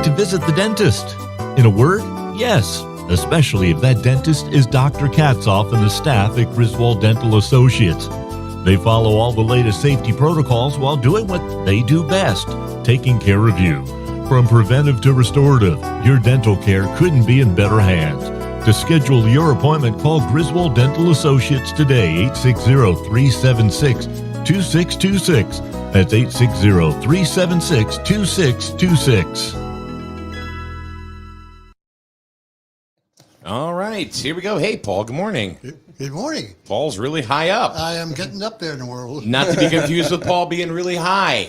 to visit the dentist? In a word, yes, especially if that dentist is Dr. Katzoff and the staff at Griswold Dental Associates. They follow all the latest safety protocols while doing what they do best, taking care of you. From preventive to restorative, your dental care couldn't be in better hands. To schedule your appointment, call Griswold Dental Associates today, 860-376-2626. That's 860-376-2626. All right, here we go. Hey, Paul, good morning. Good morning. Paul's really high up. I am getting up there in the world. Not to be confused with Paul being really high.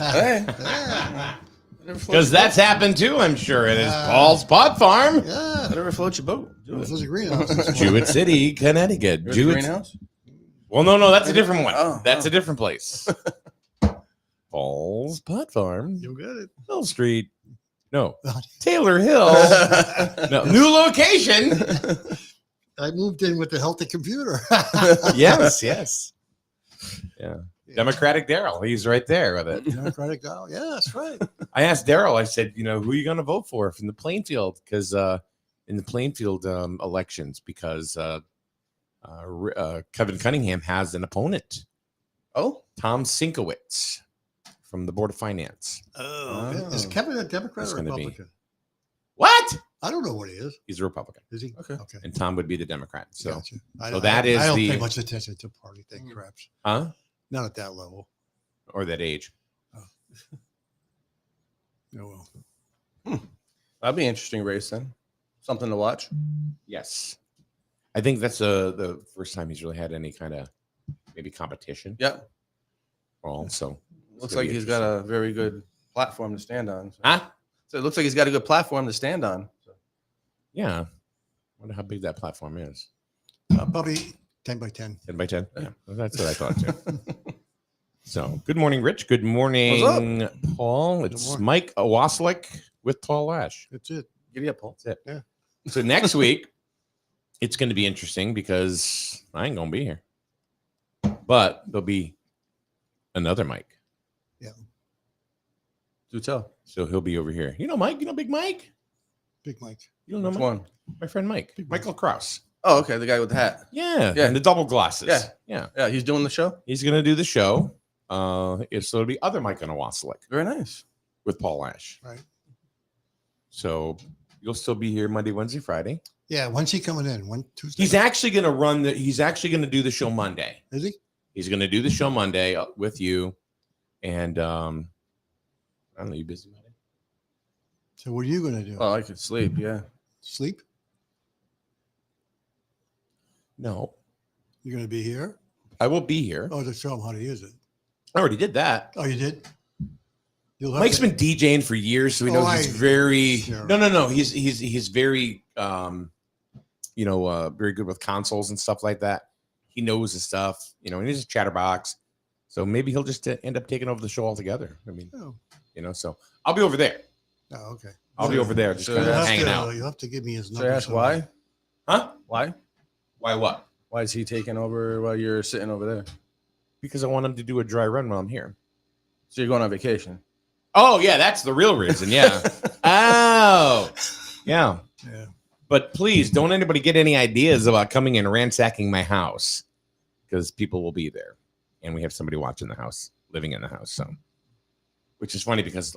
Because that's happened too, I'm sure. It is Paul's Pot Farm. Yeah. Whatever floats your boat. It was a greenhouse. Jewett City, Connecticut. Greenhouse? Well, no, that's a different one. Oh, That's a different place. Paul's Pot Farm. You got it. Hill Street. No. Taylor Hill. No. New location. I moved in with the healthy computer. Yes. Yeah. Democratic Daryl. He's right there with it. Democratic guy. Yeah, that's right. I asked Daryl, I said, who are you going to vote for from the Plainfield? Because in the Plainfield elections, because Kevin Cunningham has an opponent. Oh? Tom Sinkowitz from the Board of Finance. Oh. Is Kevin a Democrat or Republican? What? I don't know what he is. He's a Republican. Is he? Okay. And Tom would be the Democrat. So, Gotcha. I don't pay much attention to party thing, perhaps. Huh? Not at that level. Or that age. Oh, well. That'd be an interesting race then. Something to watch. Yes. I think that's the first time he's really had any kind of maybe competition. Yeah. Well, so Looks like he's got a very good platform to stand on. So. Huh? So it looks like he's got a good platform to stand on. So. Yeah. Wonder how big that platform is. Probably 10 by 10. 10 by 10? Yeah. Well, that's what I thought too. So good morning, Rich. Good morning, Paul. It's morning. Mike Waselik with Paul Lach. That's it. Giddy up, Paul. That's it. Yeah. So next week, it's going to be interesting because I ain't going to be here. But there'll be another Mike. Yeah. Do tell. So he'll be over here. You know Mike? You know Big Mike? Big Mike. You don't know Which Mike? one? My friend Mike. Big Michael Krause. Oh, okay. The guy with the hat. Yeah. Yeah. And the double glasses. Yeah. Yeah. Yeah, he's doing the show. He's going to do the show. So it'll be other Mike on a Waselik Very nice. with Paul Lach. Right. So you'll still be here Monday, Wednesday, Friday. Yeah. When's he coming in? Tuesday? He's actually going to he's actually going to do the show Monday. Is he? He's going to do the show Monday with you. And I don't know, you busy Monday? So what are you going to do? Oh, I could sleep. Yeah. Sleep? No, You're going to be here? I will be here. Oh, to show him how to use it. I already did that. Oh, you did? You'll have Mike's to- been DJing for years, so he knows he's very Sure. no. He's very very good with consoles and stuff like that. He knows his stuff, and he's a chatterbox. So maybe he'll just end up taking over the show altogether. I mean, Oh. So I'll be over there. Oh, okay. I'll be over there just So kind You'll of have hanging to- out. You'll have to give me his So number. I asked why? Huh? Why? Why what? Why is he taking over while you're sitting over there? Because I want him to do a dry run while I'm here. So you're going on vacation. Oh, yeah, that's the real reason. Yeah. Oh, yeah. Yeah. But please don't anybody get any ideas about coming and ransacking my house because people will be there. And we have somebody watching the house, living in the house. So, which is funny because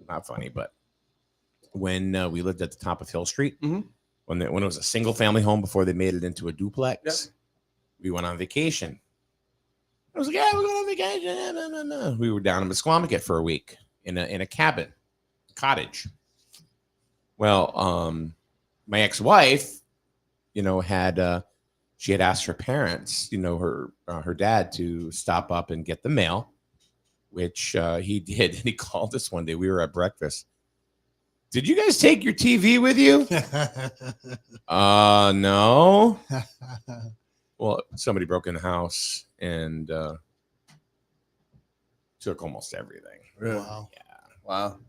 not funny, but when we lived at the top of Hill Street, Mhm. when it was a single family home before they made it into a duplex, we went on vacation. I was like, yeah, we're going on vacation. No. We were down in Misquamicut for a week in a cabin, cottage. Well, my ex-wife, she had asked her parents, her dad to stop up and get the mail, which he did. And he called us one day. We were at breakfast. Did you guys take your TV with you? No. Well, somebody broke in the house and took almost everything. Wow. Yeah. Wow.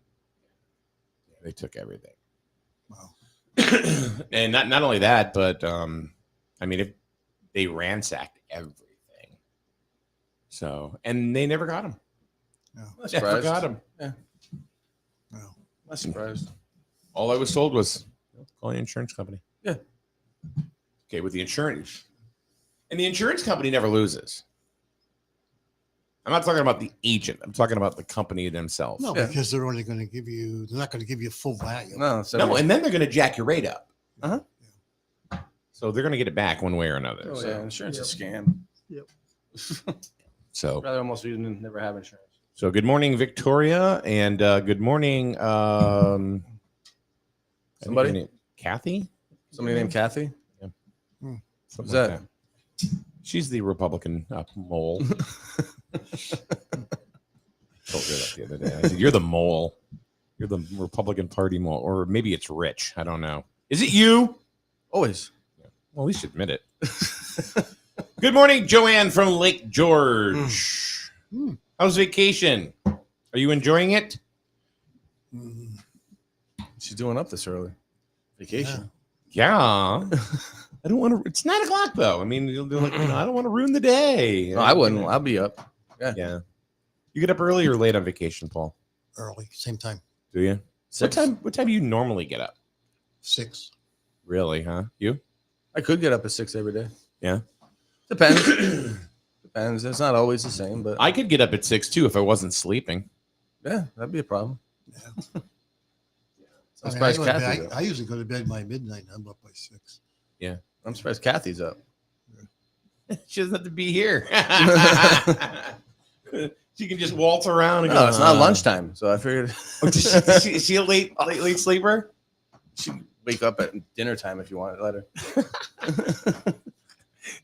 They took everything. Wow. And not only that, but they ransacked everything. So, and they never got him. No. I'm Never surprised. got him. Yeah. No. I'm surprised. All I was told was call the insurance company. Yeah. Okay, with the insurance. And the insurance company never loses. I'm not talking about the agent. I'm talking about the company themselves. No, Yeah. because they're only going to give you. They're not going to give you full value. No, so No, and then they're going to jack your rate up. Uh-huh. So they're going to get it back one way or another. Oh, so. yeah, insurance is a scam. Yep. So, Rather almost even never have insurance. so good morning, Victoria, and good morning, I think Somebody? her name- Cathy. Somebody named Cathy. Something Who's like that? She's the Republican mole. Told her that the other day. I said, "You're the mole. You're the Republican Party mole, or maybe it's Rich. I don't know. Is it you? Always. Well, at least admit it." Good morning, Joanne from Lake George. How's vacation? Are you enjoying it? Mm, She's doing up this early. Vacation. Yeah. I don't want to. It's 9 o'clock though. I mean, you'll do like, I don't want to ruin the day. No, I wouldn't. I'll be up. Yeah. You get up early or late on vacation, Paul? early, same time, Do you? Six. What time do you normally get up? 6. Really, huh? You? I could get up at 6 every day. Yeah. Depends. Depends. It's not always the same, but I could get up at 6 too if I wasn't sleeping. yeah, that'd be a problem. Yeah. I'm I, mean, surprised I, go to Cathy's bed, up. I usually go to bed by midnight. I'm up by 6. I'm surprised Cathy's up. She doesn't have to be here. She can just waltz around and No, go. it's not lunchtime, so I figured Oh, is she a late sleeper? she'd wake up at dinner time if you wanted. Let her.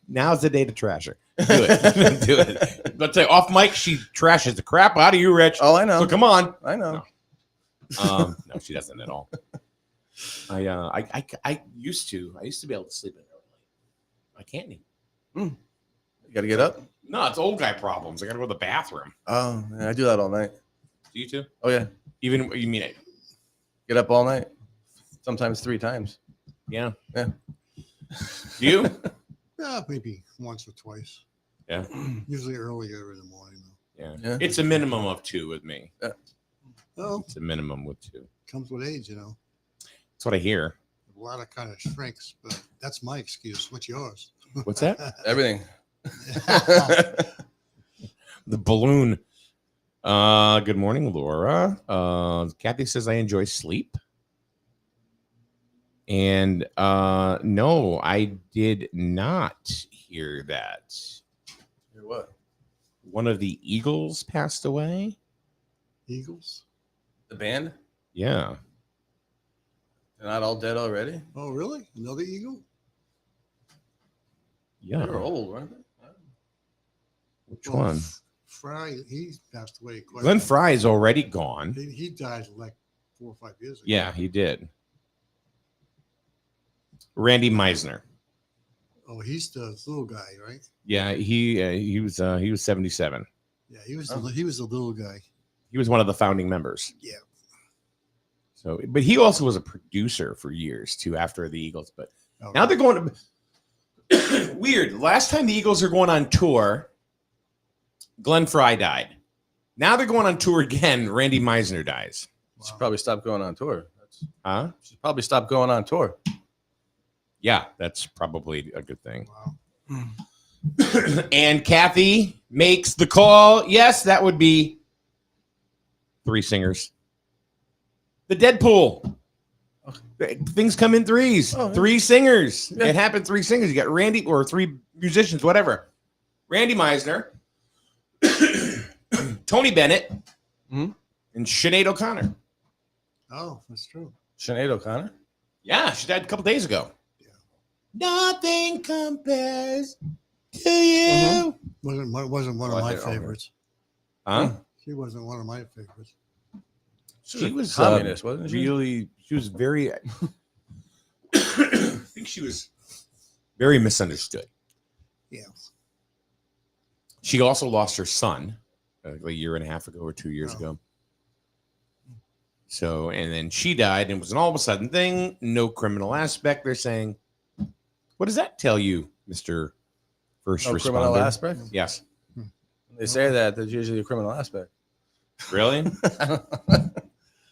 Now's the day to trash her. Do it. Do it. But say off mic, she trashes the crap out of you, Rich. Oh, I know. So come on. I know. No, she doesn't at all. I used to be able to sleep in early. I can't anymore. You got to get up. No, it's old guy problems. I gotta go to the bathroom. Oh, yeah, I do that all night. Do you too? Oh yeah, Even you mean it? get up all night. Sometimes 3 times. Yeah. Yeah. Do you? Yeah, maybe once or twice. Yeah. Usually earlier in the morning, though. Yeah. Yeah. It's a minimum of 2 with me. Well, It's a minimum with 2. comes with age, you know. That's what I hear. A lot of kind of shrinks, but that's my excuse. What's yours? What's that? Everything. The balloon. Good morning, Laura. Cathy says I enjoy sleep. And no, I did not hear that. Hear what? One of the Eagles passed away. Eagles? The band? Yeah. They're not all dead already? Oh, really? Another eagle? Yeah. They were old, weren't they? Which Well, one? Fry, he passed away. Quite Glenn Fry is already gone. He died like 4 or 5 years ago. Yeah, he did. Randy Meisner. Oh, he's the little guy, right? Yeah, he was 77. Yeah, he was. Oh. He was the little guy. He was one of the founding members. Yeah. So, but he also was a producer for years too after the Eagles. But Oh, now they're going to weird. Last time the Eagles are going on tour, Glenn Fry died. Now they're going on tour again. Randy Meisner dies. wow. Should probably stop going on tour. Huh? Should probably stop going on tour. Yeah, that's probably a good thing. Wow. And Cathy makes the call. Yes, that would be 3 singers. The Deadpool. Things come in threes. Oh, yeah. 3 singers. Yeah. It happened. 3 singers. You got Randy or 3 musicians, whatever. Randy Meisner, Tony Bennett, Mhm. and Sinead O'Connor. Oh, that's true. Sinead O'Connor? Yeah, she died a couple days ago. Yeah. Nothing compares to you. Wasn't one Oh, of I my did- okay. favorites. Huh? She wasn't one of my favorites. She was communist, wasn't she? really. She was very. I think she was very misunderstood. Yeah. She also lost her son like a year and a half ago or 2 years Oh. ago. So, and then she died, and it was an all of a sudden thing. No criminal aspect. They're saying, "What does that tell you, Mister First No Responder?" criminal aspect? Yes. They say that there's usually a criminal aspect. Really?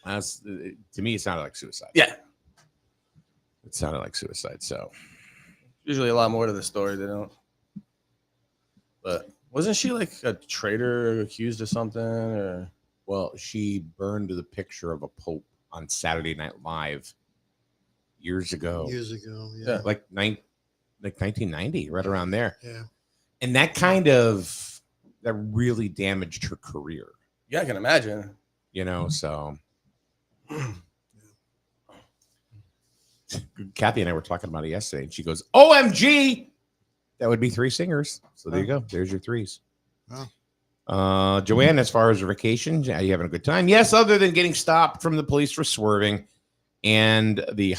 To me, it sounded like suicide. Yeah. It sounded like suicide. So Usually a lot more to the story. They don't. But wasn't she like a traitor accused of something? Or well, she burned the picture of a pope on Saturday Night Live years ago. Years ago. Yeah. Yeah. Like 1990, right around there. Yeah. And that really damaged her career, yeah, I can imagine. so Cathy and I were talking about it yesterday, and she goes, OMG, that would be 3 singers. So there you go. There's your 3s. Oh. Joanne, as far as your vacation, are you having a good time? Yes, other than getting stopped from the police for swerving, and the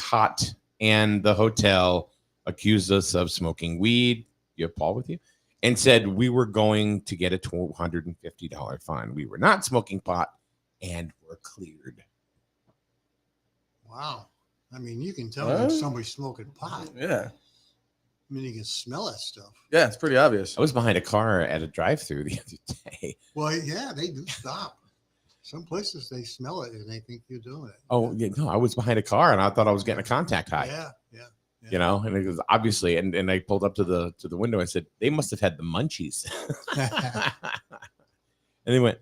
hotel accused us of smoking weed. You have Paul with you? And said we were going to get a $250 fine. We were not smoking pot and were cleared. Wow. I mean, you can tell What? when somebody's smoking pot. Yeah. I mean, you can smell that stuff. Yeah, it's pretty obvious. I was behind a car at a drive-through the other day. Well, yeah, they do stop. Some places they smell it and they think you're doing it. Oh, yeah, no, I was behind a car and I thought I was getting a contact high. Yeah, yeah. And it was obviously, and I pulled up to the window. I said, they must have had the munchies. And they went,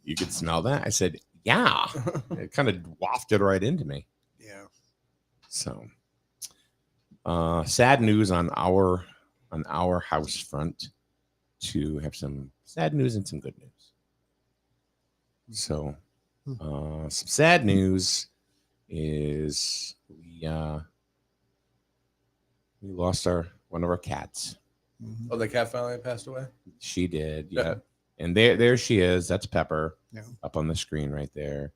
you could smell that? I said, yeah. It kind of wafted right into me. Yeah. So, sad news on our house front. To have some sad news and some good news. So, some sad news is we lost one of our cats. Oh, the cat finally passed away? She did, Yeah. yeah. And there she is. That's Pepper, Yeah. up on the screen right there.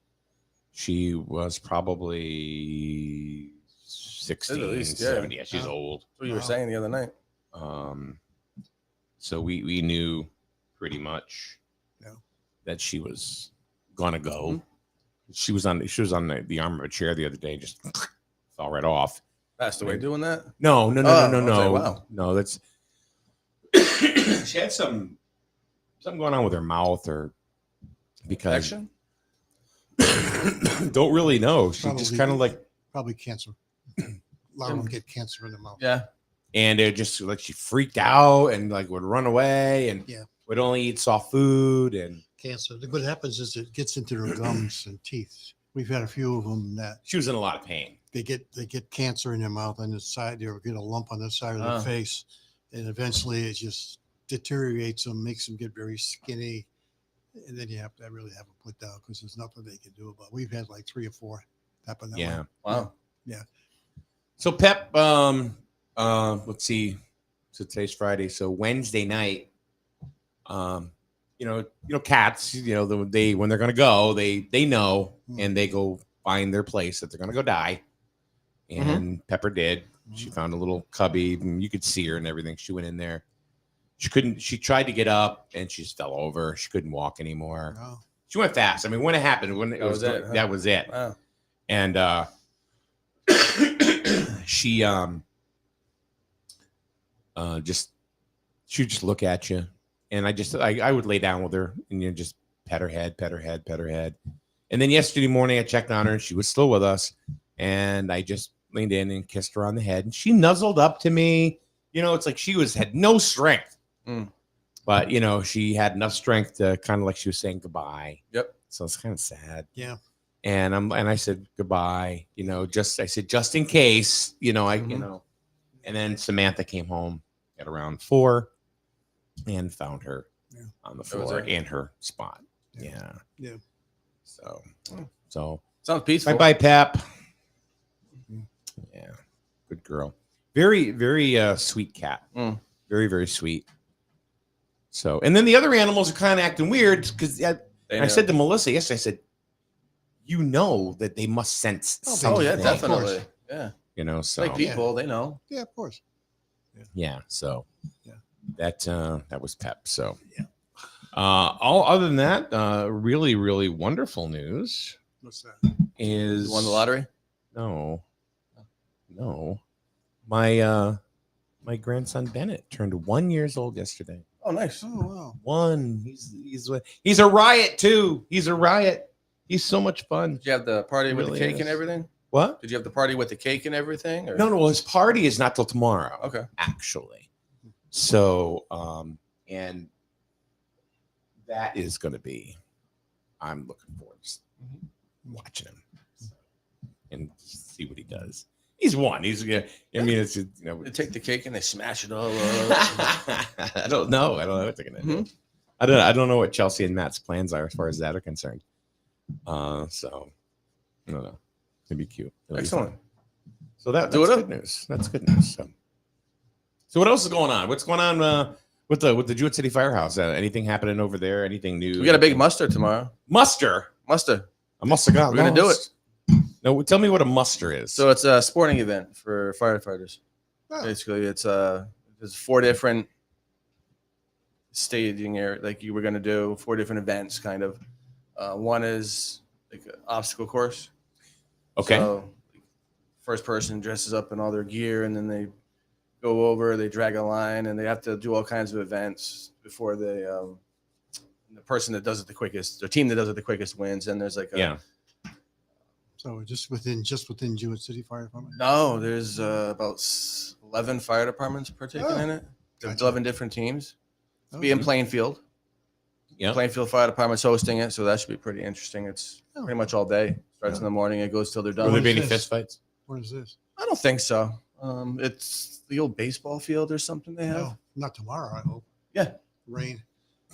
She was probably 16, At least, 17. yeah. Yeah, she's old. That's what you were saying the other night. So we knew pretty much that she was gonna go. Mm-hmm. She was on the arm of a chair the other day, just fell right off. Passed away doing that? No. Wow. No, that's she had something going on with her mouth, or because Infection? don't really know. She just Probably- kind of like, Probably cancer. A lot of them get cancer in the mouth. Yeah. and it just like she freaked out and like would run away and Yeah. would only eat soft food. And Cancer. What happens is it gets into their gums and teeth. We've had a few of them that she was in a lot of pain. they get cancer in their mouth on the side. They get a lump on the side of their face, and eventually it just deteriorates them, makes them get very skinny, and then you have to really have them put down because there's nothing they can do about it. We've had like 3 or 4 happen that Yeah. way. Wow. So Pep, let's see. So today's Friday. So Wednesday night, cats, they when they're gonna go, they know, and they go find their place that they're gonna go die. And Pepper did. She found a little cubby, and you could see her and everything. She went in there. She tried to get up and she just fell over. She couldn't walk anymore. Oh. She went fast. I mean, when it happened, when That was it, huh? that was it. Wow. And she she'd just look at you, and I would lay down with her and just pet her head. And then yesterday morning I checked on her and she was still with us, and I just leaned in and kissed her on the head, and she nuzzled up to me. It's like she had no strength, but she had enough strength to kind of like she was saying goodbye. Yep. So it's kind of sad. Yeah. And I said goodbye, just in case, and then Samantha came home at around 4 and found her on the floor in her spot. Yeah. So Sounds peaceful. bye, Pep. Yeah. Good girl. Very, very sweet cat. Very, very sweet. So, and then the other animals are kind of acting weird because I said to Melissa yesterday, I said, that they must sense something. Oh, yeah, Of definitely. course. Yeah. So Like people, they know. Yeah, of course. yeah. So Yeah. that was Pep. So all other than that, really, really wonderful news What's that? is You won the lottery? No. My grandson Bennett turned 1 year old yesterday. Oh, nice. Oh, wow. 1. He's a riot too. He's a riot. He's so much fun. Did you have the party with Really the cake is. and everything? What? Did you have the party with the cake and everything? Or? No, his party is not till tomorrow. Okay. Actually. So, and that is going to be, I'm looking forward to watching him and see what he does. He's one. He's, I mean, it's, They take the cake and they smash it all up. I don't know. I don't know what they're going to do. I don't know what Chelsea and Matt's plans are as far as that are concerned. So I don't know. It's gonna be cute. It'll be Excellent. fun. So that's Do it up. good news. That's good news. So what else is going on? What's going on with the Jewett City Firehouse? Anything happening over there? Anything new? We got a big muster tomorrow. Muster. A muster got We're gonna do lost. No, tell me what a muster is. So it's a sporting event for firefighters. Oh. Basically, there's 4 different staging area, like you were gonna do 4 different events, kind of. One is like an obstacle course. Okay. So, first person dresses up in all their gear, and then they go over, they drag a line, and they have to do all kinds of events before they the person that does it the quickest, the team that does it the quickest wins. And there's like a, So just within Jewett City Fire Department. no, there's about 11 fire departments partaking in it. Gotcha. 11 different teams. Oh, Be in Plainfield. Yeah. Plainfield Fire Department's hosting it, so that should be pretty interesting. It's pretty much all day. Starts in the morning, it goes till they're Will done. there be any Yes. fist fights? What is this? I don't think so. It's the old baseball field or something they have. No, not tomorrow. I hope. Yeah. Rain.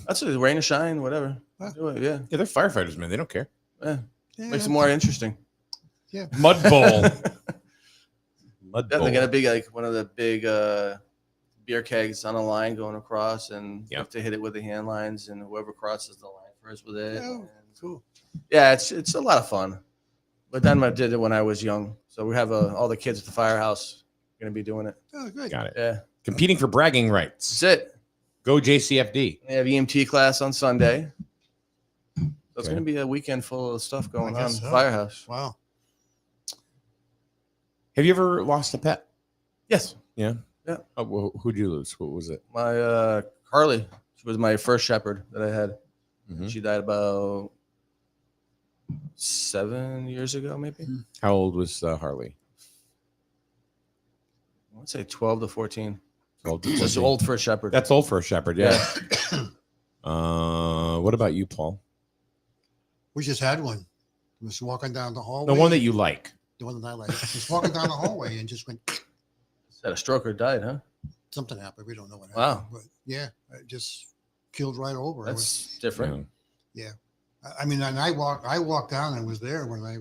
That's it. Rain or shine, whatever. Huh. Do it, yeah. Yeah, they're firefighters, man. They don't care. Yeah. Yeah, Makes it more interesting. Yeah. Mud bowl. Mud Yeah, bowl. they got a big, like one of the big beer kegs on a line going across, and you have to hit it with the hand lines, and whoever crosses the line first with it. Oh, and- cool. yeah, it's a lot of fun. But then I did it when I was young, so we have all the kids at the firehouse going to be doing it. Oh, good. Got it. Yeah, Competing for bragging rights. that's it. Go JCFD. They have EMT class on Sunday. So it's Okay. going to be a weekend full of stuff going on. guess so. Firehouse. Wow. Have you ever lost a pet? Yes. Yeah. Yeah. Oh, well, who'd you lose? What was it? My Carly, she was my first shepherd that I had. Mhm. She died about 7 years ago, maybe. How old was Harley? I would say 12 to 14. Old, Just old for a shepherd. That's old for a shepherd. Yeah. What about you, Paul? We just had one. Was walking down the hallway. The one that you like. The one that I like. Was walking down the hallway and just went. Had a stroke or died, huh? Something happened. We don't know what happened. Wow. But yeah, it just killed right over. It was, That's different. I mean, and I walked down and was there when I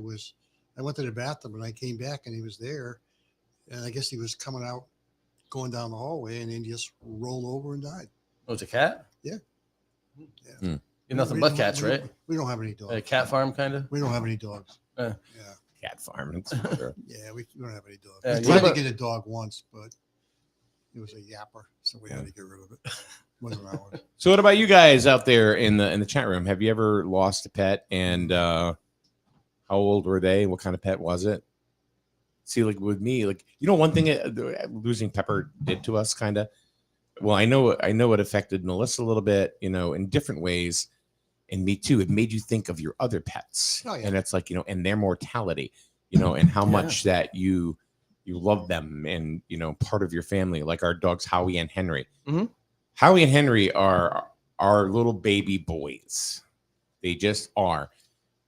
went to the bathroom and I came back and he was there. And I guess he was coming out, going down the hallway, and then just rolled over and died. Oh, it's a cat? Yeah. Hmm. You're nothing We but don't- cats, right? We don't have any dogs. A cat farm, kind of? We don't have any dogs. Yeah. Yeah. Cat farm. It's sure. Yeah, we don't have any dogs. Yeah, We you tried have to a- get a dog once, but it was a yapper, so we had to get rid of it. Wasn't ours. So, what about you guys out there in the chat room? Have you ever lost a pet? And how old were they? What kind of pet was it? See, like with me, like one thing losing Pepper did to us, kind of. Well, I know it affected Melissa a little bit, in different ways, and me too. It made you think of your other pets, Oh, yeah. and it's like and their mortality, and how much that you love them, and part of your family, like our dogs Howie and Henry. Mhm. Howie and Henry are our little baby boys. They just are,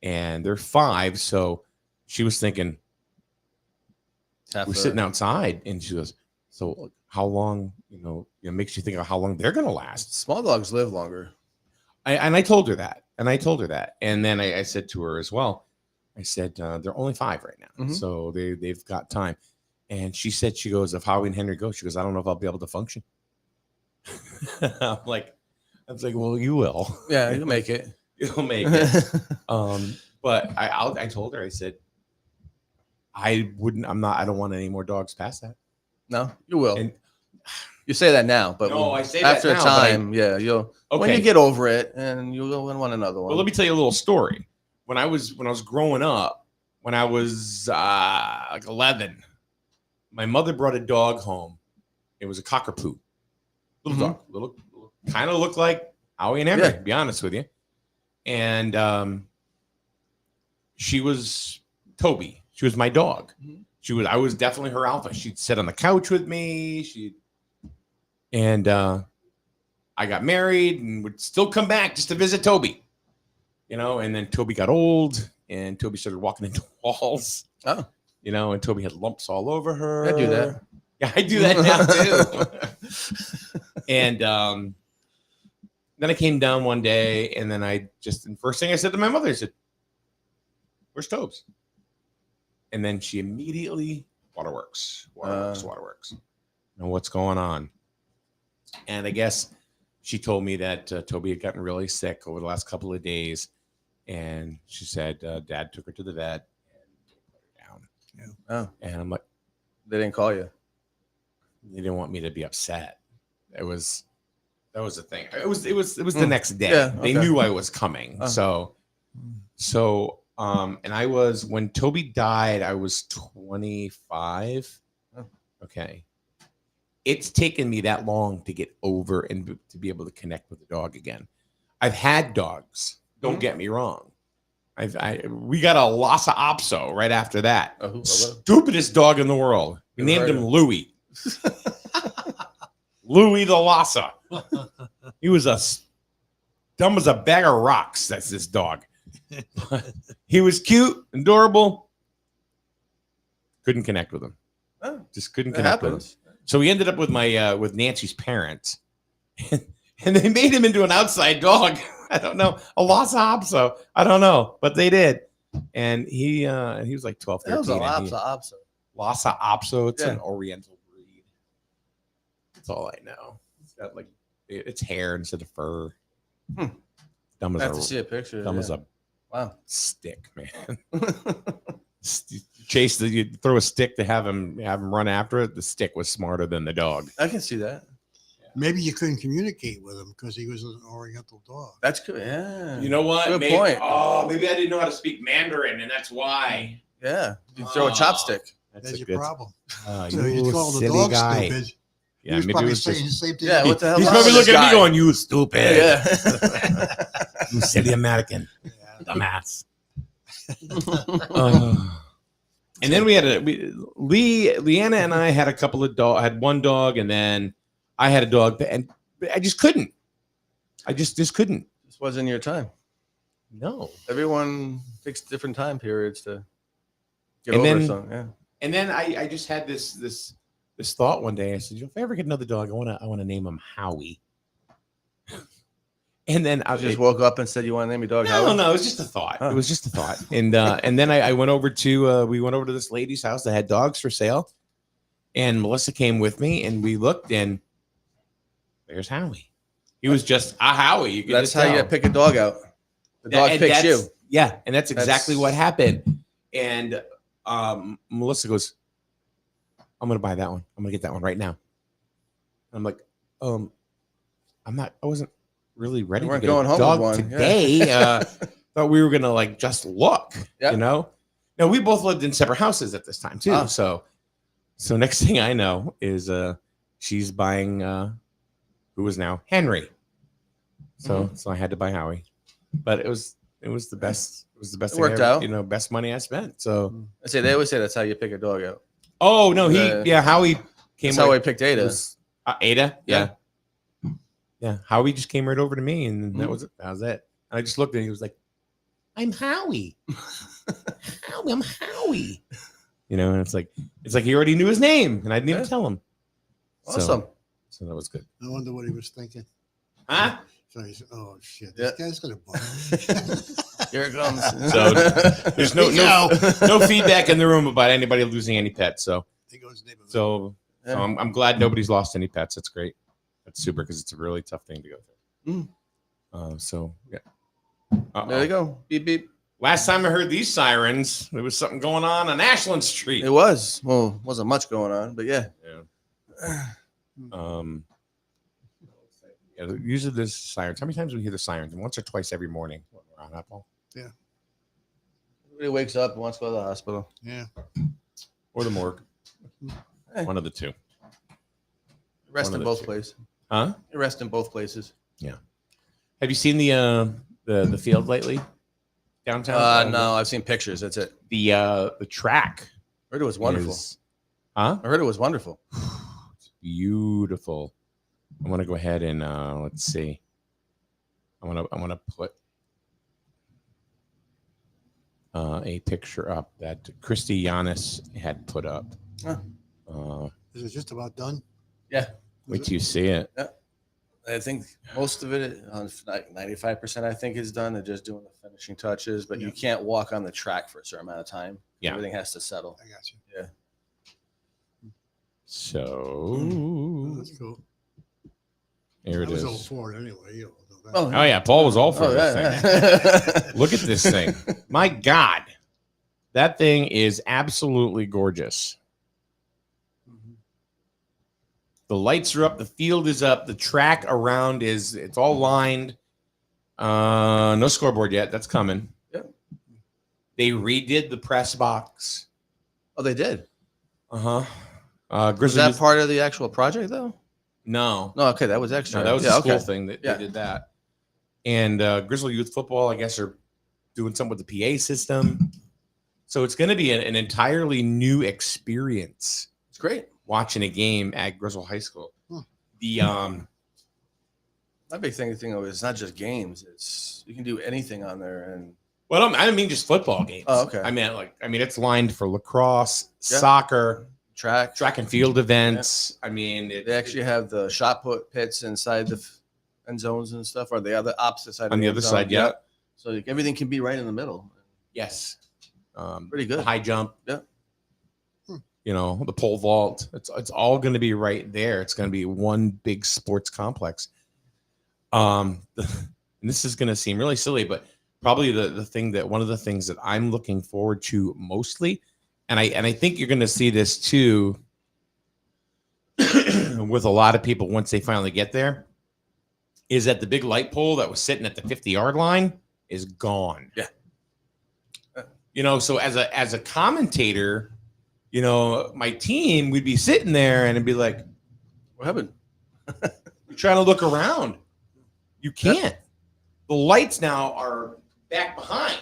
and they're 5. So she was thinking. We're sitting outside, and she goes, "So how long? It makes you think of how long they're going to last." Small dogs live longer. I told her that, and then I said to her as well. I said they're only 5 right now, Mhm. so they've got time. And she said, she goes, "If Howie and Henry go," she goes, "I don't know if I'll be able to function." I was like, "Well, you will. Yeah, you'll make it. You'll make it." But I told her, I said, I don't want any more dogs past that. No, you will. And- you say that now, but No, I say that after now, a but you'll when Okay. you get over it, and you'll want another one. Well, let me tell you a little story. When I was growing up, when I was like 11, my mother brought a dog home. It was a cockapoo, little Mhm. dog, little kind of looked like Howie and Henry. Yeah. To be honest with you, and she was Toby. She was my dog. I was definitely her alpha. She'd sit on the couch with me. And I got married and would still come back just to visit Toby, and then Toby got old and Toby started walking into walls. Oh, And Toby had lumps all over her. I do that. Yeah, I do that now too. And then I came down one day, and then the first thing I said to my mother, I said, "Where's Tobes?" And then she immediately, waterworks. And what's going on? And I guess she told me that Toby had gotten really sick over the last couple of days, and she said Dad took her to the vet and put her down. Yeah. Oh, and I'm like, they didn't call you. They didn't want me to be upset. That was the thing. It was the next day. Yeah, They knew I was coming. So and I was, when Toby died, I was 25. Oh. Okay. It's taken me that long to get over and to be able to connect with the dog again. I've had dogs. Don't get me wrong. We got a Lhasa Apso right after that. Stupidest dog in the world. We named him Louie. Louie the Lhasa. He was dumb as a bag of rocks. That's this dog. He was cute, adorable. Couldn't connect with him. Oh, just couldn't connect with him. So we ended up with with Nancy's parents, and they made him into an outside dog. I don't know, a Lhasa Apso. I don't know, but they did. And he was like 12, 13. Lhasa Apso. It's an Oriental breed. That's all I know. It's got it's hair instead of fur. Dumb as I have to see a picture. Dumb as a stick, man. You throw a stick to have him run after it. The stick was smarter than the dog. I can see that. Maybe you couldn't communicate with him because he was an Oriental dog. That's good. Yeah. You know what? Good point. Oh, maybe I didn't know how to speak Mandarin, and that's why. Yeah. You throw a chopstick. That's your problem. So you call the dog guy. Stupid. Yeah, he was maybe probably it was saying the same thing. Yeah, what the hell? He's probably looking at me going, "You stupid." Yeah. You silly American. Dumbass. And then we had Leanna and I had a couple of dogs. I had one dog, and then I had a dog, and I just couldn't. I just couldn't. This wasn't your time. No. Everyone picks different time periods to get And over then- something. Yeah. And then I just had this thought one day. I said, if I ever get another dog, I want to name him Howie. And then I You just woke up and said you want to name your dog Howard? No, it was just a thought. Huh. It was just a thought. And then I went over to we went over to this lady's house that had dogs for sale, and Melissa came with me, and we looked, and there's Howie. He was just a Howie. You could That's just how tell. you pick a dog out. The dog picks you. Yeah, and that's exactly That's- what happened. And Melissa goes, "I'm gonna buy that one. I'm gonna get that one right now." I'm like, I wasn't really ready You to weren't get going a home dog with one, today. Thought we were gonna just look, Yep. Now we both lived in separate houses at this time too. Ah. So next thing I know is she's buying who is now Henry. So I had to buy Howie, but it was the best. It was the best. It worked out. Best money I spent. So They always say that's how you pick a dog out. oh no, Howie came. That's how I picked Ada. Ada, Yeah. Yeah, Howie just came right over to me, and that was it. And I just looked, and he was like, "I'm Howie. Howie, I'm Howie." And it's like he already knew his name, and I didn't even tell him. Awesome. So that was good. I wonder what he was thinking. Huh? So he said, "Oh shit, Yeah. this guy's gonna buy me." Here it comes. So there's no feedback in the room about anybody losing any pets. So He goes, "Neighbor." so I'm glad nobody's lost any pets. That's great. That's super because it's a really tough thing to go through. So yeah. There you go. Beep beep. Last time I heard these sirens, there was something going on Ashland Street. It was. Well, wasn't much going on, but yeah. Usually there's sirens. How many times do we hear the sirens? Once or twice every morning. Around Apple. Yeah. Everybody wakes up and wants to go to the hospital. Yeah. Or the morgue. Hey. One of the two. Rest One in of the both two. places. Huh? You rest in both places. Have you seen the field lately? downtown? No, I've seen pictures. That's it. The track. I heard it was wonderful. Huh? I heard it was wonderful. It's beautiful. I want to go ahead and let's see. I want to put a picture up that Christy Giannis had put up. Is it just about done? Yeah. Wait till you see it. Yeah. I think most of it, 95%, I think is done. They're just doing the finishing touches, but you can't walk on the track for a certain amount of time. Yeah. Everything has to settle. I got you. Yeah. So Oh, that's cool. here it I was all is. for it anyway. You know that. Oh, Oh yeah, Paul was all for this thing. yeah. Look at this thing. My God, that thing is absolutely gorgeous. Mhm. The lights are up, the field is up, the track around it's all lined. No scoreboard yet. That's coming. Yep. They redid the press box. Oh, they did. Uh-huh. Was Grizzly that Youth- part of the actual project, though? No. No, okay, that was extra. No, that was yeah, a school okay. thing that Yeah. they did that. And Grizzly Youth Football, I guess, are doing something with the PA system. So it's going to be an entirely new experience It's great. watching a game at Grizzle High School. Huh. The My big thing is it's not just games. It's you can do anything on there, and well, I don't mean just football games. Oh, okay. I mean it's lined for lacrosse, Yeah. soccer, track. track and field events. I mean, They actually have the shot put pits inside the end zones and stuff, or the other opposite side. on the end other zone. side, yeah. So everything can be right in the middle. Yes. Pretty good. The high jump. Yeah. You know, the pole vault. It's all going to be right there. It's going to be one big sports complex. And this is going to seem really silly, but probably one of the things that I'm looking forward to mostly, and I think you're going to see this too with a lot of people once they finally get there, is that the big light pole that was sitting at the 50-yard line is gone. Yeah. You know, so as a commentator, you know, my team, we'd be sitting there and it'd be like, What happened? you're trying to look around. You can't. The lights now are back behind.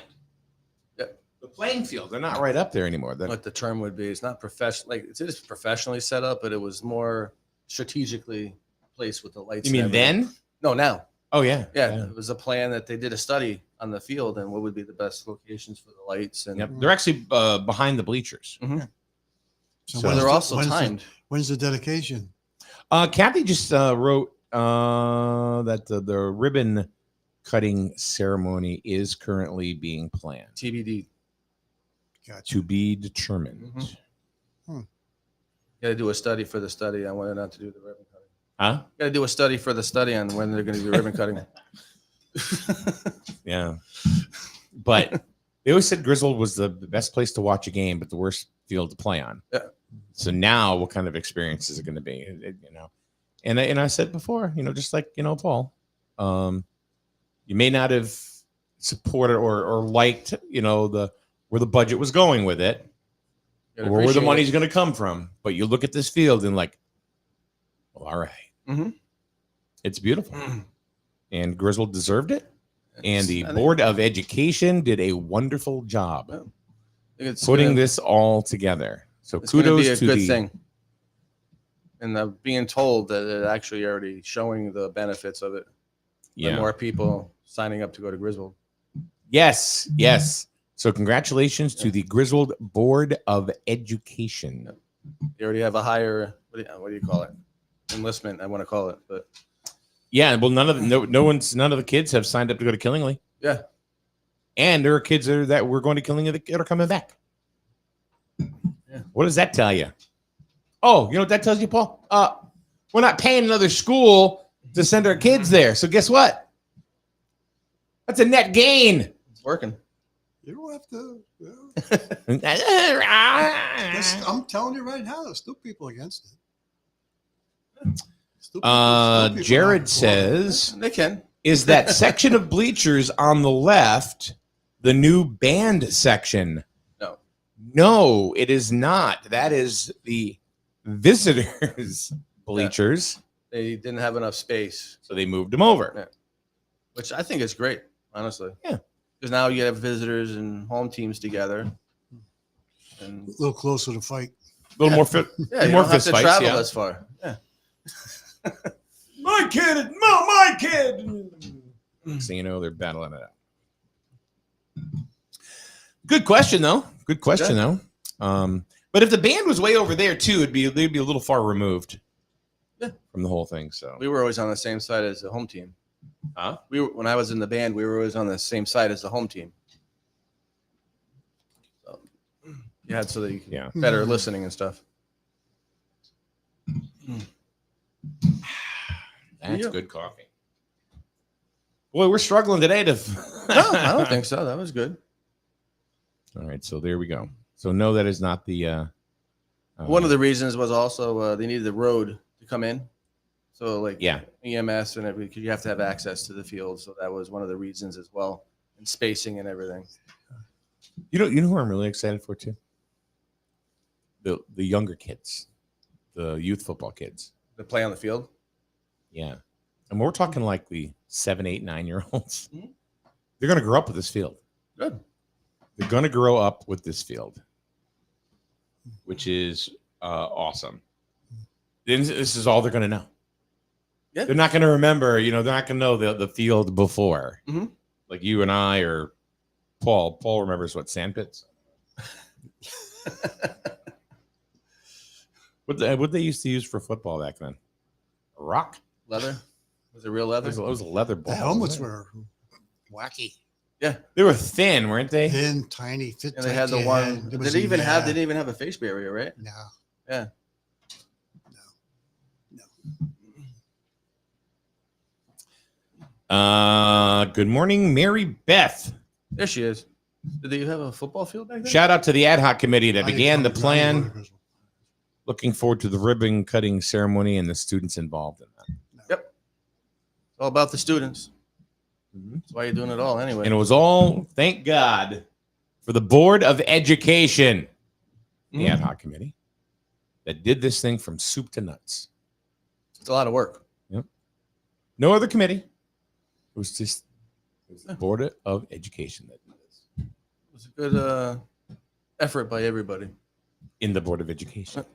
Yeah. The playing field, they're not right up there anymore. What the term would be? It's not professional. Like it is professionally set up, but it was more strategically placed with the lights. You mean and everything. then? No, now. Oh yeah. Yeah, it was a plan that they did a study on the field and what would be the best locations for the lights. And Yep. They're actually behind the bleachers. So So- when's they're the- also when's the- timed. When's the dedication? Cathy just wrote that the ribbon cutting ceremony is currently being planned TBD. Gotcha. to be determined. Mhm. Got to do a study for the study on whether or not to do the ribbon cutting. Huh? Got to do a study for the study on when they're going to do ribbon cutting. Yeah. But they always said Grizzled was the best place to watch a game, but the worst field to play on. Yeah. So now, what kind of experience is it going to be? You know, and I said before, you know, just like Paul, you may not have supported or liked, where the budget was going with it, Gotta or where the appreciate money's it. going to come from. But you look at this field and like, well, all right, Mhm. it's beautiful, and Grizzled deserved it. And the I think- Board of Education did a wonderful job I think it's putting gonna- this all together. So It's going to kudos be a to good the thing. And being told that it actually already showing the benefits of it. yeah. And more people signing up to go to Griswold. Yes, yes. So congratulations to the Grizzled Board of Education. They already have a higher, what do you call it? Enlistment, I want to call it. But Yeah, well, none of the kids have signed up to go to Killingly, yeah, and there are kids that were going to Killingly that are coming back. Yeah. What does that tell you? Oh, you know what that tells you, Paul? We're not paying another school to send our kids there. So guess what? That's a net gain. it's working. You don't have to. I'm telling you right now, there's still people against it. Still people Jared not for it. says, They can. is that section of bleachers on the left the new band section? No. No, it is not. That is the visitors bleachers. They didn't have enough space, So they moved them over. Yeah. which I think is great, honestly. because now you have visitors and home teams together. And A little closer to fight. A little more fit. yeah, you more don't have fist to fights, travel yeah. as far. Yeah. My kid, my kid. So you know they're battling it out. Good question though. Good question though. But if the band was way over there too, they'd be a little far removed. From the whole thing. So We were always on the same side as the home team. Huh? When I was in the band, we were always on the same side as the home team. So, yeah, so that you can better listening and stuff. That's good coffee. Boy, we're struggling today to. No, I don't think so. That was good. All right, so there we go. So no, that is not the. One of the reasons was also they needed the road to come in. So like EMS and everything, because you have to have access to the field. So that was one of the reasons as well, and spacing and everything. You know who I'm really excited for too? The younger kids, the youth football kids. To play on the field? Yeah. And we're talking like the 7, 8, 9-year-olds. Mm-hmm. They're going to grow up with this field. Good. They're going to grow up with this field, which is awesome. Then this is all they're going to know. Yeah. They're not going to remember, they're not going to know the field before. Mm-hmm. Like you and I or Paul. Paul remembers what sandpits. What they used to use for football back then? A rock? Leather? Was it real leather? It was a leather ball. The helmets were wacky. Yeah. They were thin, weren't they? Thin, tiny, fit. And they had the one. They didn't even have a face barrier, right? No. Yeah. Good morning, Mary Beth. There she is. Did you have a football field back there? Shout out to the ad hoc committee that began the plan. Looking forward to the ribbon cutting ceremony and the students involved in that. Yep. It's all about the students. Mm-hmm. That's why you're doing it all anyway. And it was all, thank God, for the Board of Education, the ad hoc committee, that did this thing from soup to nuts. It's a lot of work. Yep. No other committee. It was just the Board of Education that did this. It was a good effort by everybody. In the Board of Education.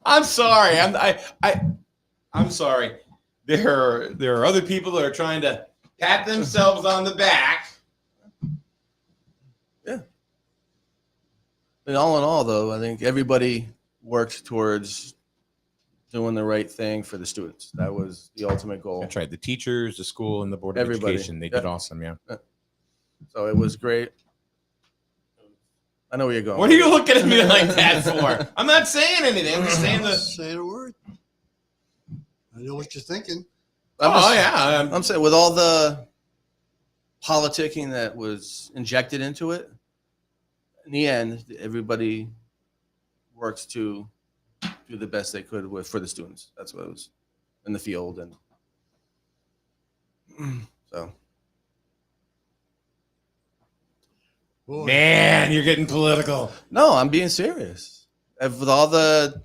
I'm sorry. I'm sorry. There are other people that are trying to pat themselves on the back. Yeah. And all in all, though, I think everybody worked towards doing the right thing for the students. That was the ultimate goal. That's right. The teachers, the school, and the Board of Education, they did awesome. Yeah. So it was great. I know where you're going. What are you looking at me like that for? I'm not saying anything. I'm just saying Saying a word. I know what you're thinking. I'm saying with all the politicking that was injected into it, in the end, everybody worked to do the best they could for the students. That's what it was in the field, and so. Boy. Man, you're getting political. No, I'm being serious. With all the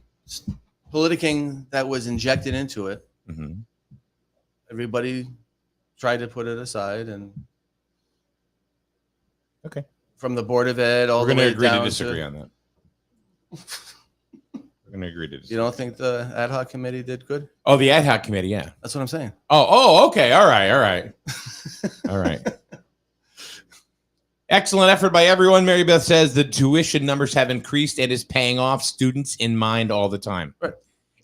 politicking that was injected into it, everybody tried to put it aside, and from the Board of Ed all the way down. We're going to agree to disagree on that. We're going to agree to disagree. You don't think the ad hoc committee did good? Oh, the ad hoc committee, yeah. That's what I'm saying. Oh, okay. All right. Excellent effort by everyone. Mary Beth says the tuition numbers have increased and is paying off, students in mind all the time. Right.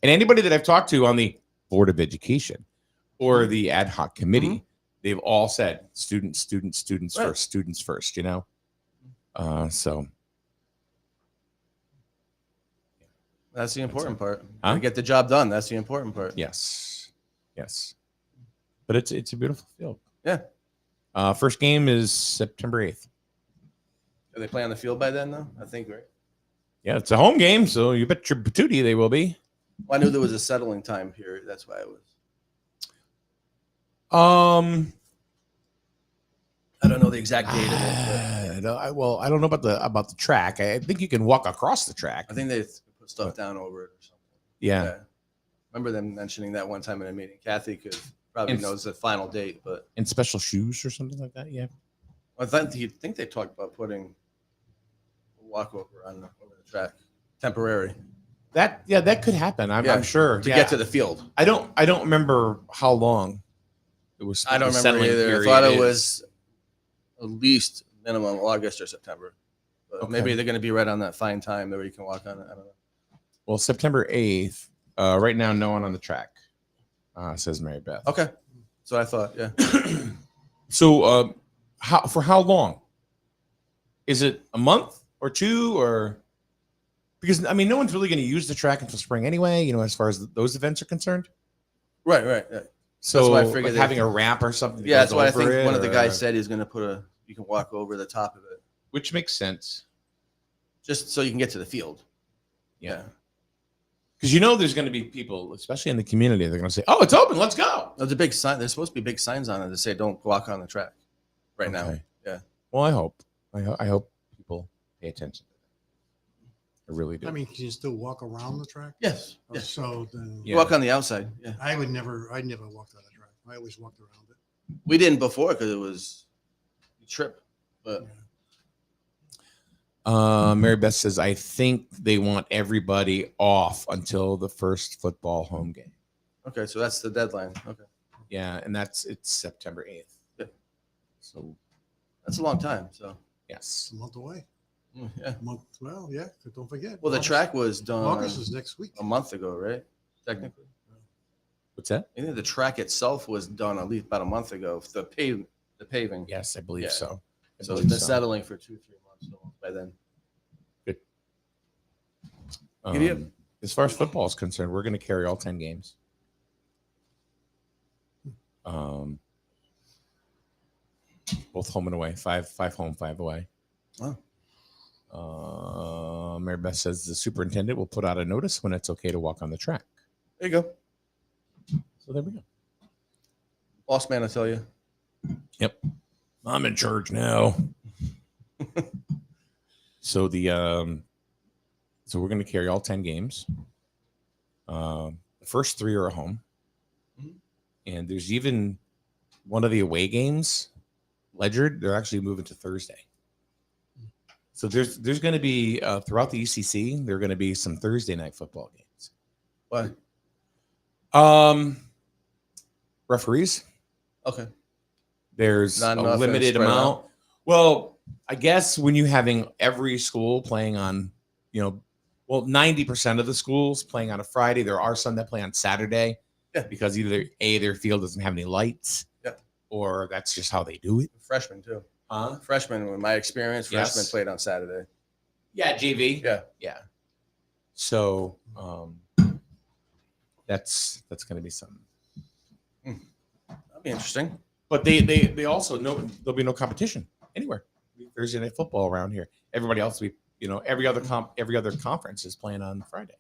And anybody that I've talked to on the Board of Education or the ad hoc committee, they've all said students first, students first, so. That's the important part. To get the job done. That's the important part. Yes. But it's a beautiful field. Yeah. First game is September 8th. Are they play on the field by then, though? I think, right? Yeah, it's a home game, so you bet your patootie they will be. Well, I knew there was a settling time period. That's why I was. I don't know the exact date of it. I don't know about the track. I think you can walk across the track. I think they put stuff down over it or something. Yeah. Remember them mentioning that one time in a meeting. Cathy could probably And- knows the final date. But And special shoes or something like that. Yeah. I think they talked about putting a walkover over the track, temporary, That could happen. I'm sure to get to the field. I don't remember how long it was. I don't the remember settling either. I period thought it is. was at least minimum August or September. But Okay. maybe they're going to be right on that fine time where you can walk on it. I don't know. Well, September 8th. Right now, no one on the track. Says Mary Beth. Okay. So I thought, yeah. So, how long? Is it a month or two, or because I mean, no one's really going to use the track until spring anyway. You know, as far as those events are concerned. Right. Yeah. So, why I figured like they- having a ramp or something. that Yeah, that's goes what I over think it, one of the guys or- said he's going to put you can walk over the top of it which makes sense. just so you can get to the field. Yeah. Because there's going to be people, especially in the community, they're going to say, "Oh, it's open, let's go." There's a big sign. There's supposed to be big signs on it that say "Don't walk on the track." Right now. Okay. Yeah. Well, I hope people pay attention. I really do. I mean, can you still walk around the track? Yes. Or Yes. So then You walk on the outside. Yeah. I never walked on the track. I always walked around it. We didn't before because it was a trip, but Mary Beth says, I think they want everybody off until the first football home game. okay. So that's the deadline. Okay. Yeah, and it's September 8th. Yeah. So That's a long time. So yes. It's a month away. yeah. Well, yeah. But don't forget. Well, the August- track was done August is next week. a month ago, right? Technically. What's that? I think the track itself was done at least about a month ago. The paving. Yes, I believe Yeah. so. I So it's believe been settling for 2-3 months by then. Giddy up. As far as football is concerned, we're going to carry all 10 games. Both home and away. Five home, 5 away. Wow. Mary Beth says the superintendent will put out a notice when it's okay to walk on the track. There you go. So there we go. Boss man, I tell you. Yep. I'm in charge now. So so we're going to carry all 10 games. The first 3 are at home. Mhm. And there's even one of the away games, Ledger, they're actually moving to Thursday. So there's going to be throughout the UCC, there are going to be some Thursday night football games. What? Referees, Okay. there's Not a enough and limited spread amount. out? Well, I guess when you're having every school playing on, 90% of the schools playing on a Friday, there are some that play on Saturday. Yeah. Because either their field doesn't have any lights, Yeah. or that's just how they do it. Freshmen too. Huh? Freshmen, in my experience, Yes. freshmen played on Saturday. Yeah, JV. Yeah. Yeah. So that's going to be something. That'd be interesting. But they also know there'll be no competition anywhere. Thursday night football around here. Everybody else will be, every other conference is playing on Friday.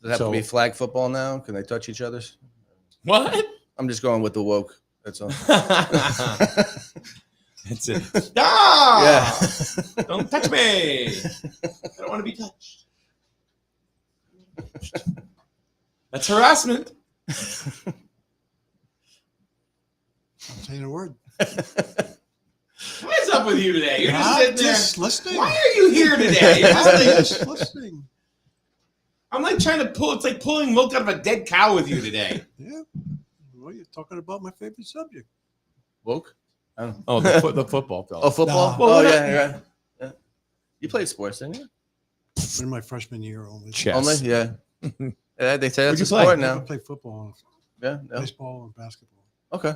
Does it have So- to be flag football now? Can they touch each other's? What? I'm just going with the woke. That's all. That's it. Ah! Yeah. Don't touch me. I don't want to be touched. That's harassment. I'm saying a word. What's up with you today? You're just I'm sitting there. just listening. Why are you here today? You're I'm just just listening. I'm like trying to pull. It's like pulling milk out of a dead cow with you today. Yeah. Well, you're talking about my favorite subject. Woke? Oh, the football fellow. Oh, football? No. Well, Oh, we're yeah, not- you're right. Yeah. You played sports, didn't you? In my freshman year only. Chess. Only? Yeah. Yeah, they say What'd that's you a play? sport I now. played football, Yeah. No. baseball, and basketball. Okay.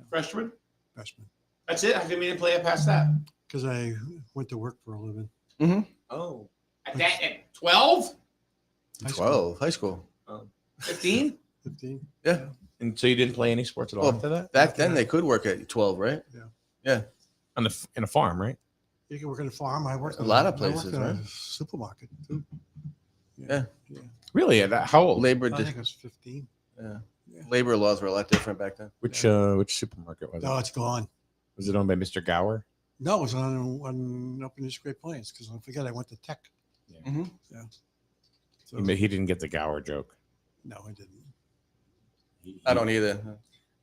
Freshman. Freshman. That's it. How come you didn't play it past that? Because I went to work for a living. Mm-hmm. Oh, at 12, High school. 12. High school. 15, 15. Yeah. and so you didn't play any sports at all Well, after that. Back then, they could work at 12, right? In a farm, right? You can work in a farm. I worked A in lot of I places, worked in right? a supermarket too. Yeah. Really? How old? Labor, I think it was 15. yeah. Yeah. Labor laws were a lot different back then. Which supermarket was No, it? it's gone. Was it owned by Mr. Gower? No, it was on up in the Great Plains because I forget I went to Tech. Mm-hmm. So, He didn't get the Gower joke. no, I didn't. I don't either.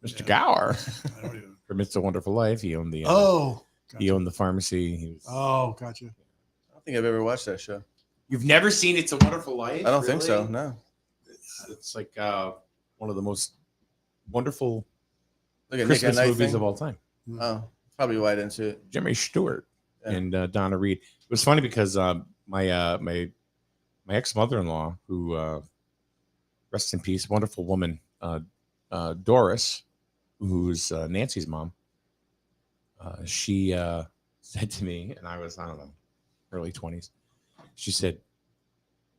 Mr. Yeah. Gower I don't even. from It's a Wonderful Life. He owned the Oh, he gotcha. owned the pharmacy. He was, Oh, gotcha. I don't think I've ever watched that show. You've never seen It's a Wonderful Life? I don't think so. Really? No. It's like one of the most wonderful Look at Christmas Nick at Night movies thing. of all time. Oh, probably why I didn't see it. Jimmy Stewart Yeah. and Donna Reed. It was funny because my ex mother-in-law, who rest in peace, wonderful woman, Doris, who's Nancy's mom. She said to me, and I was, I don't know, early 20s. She said,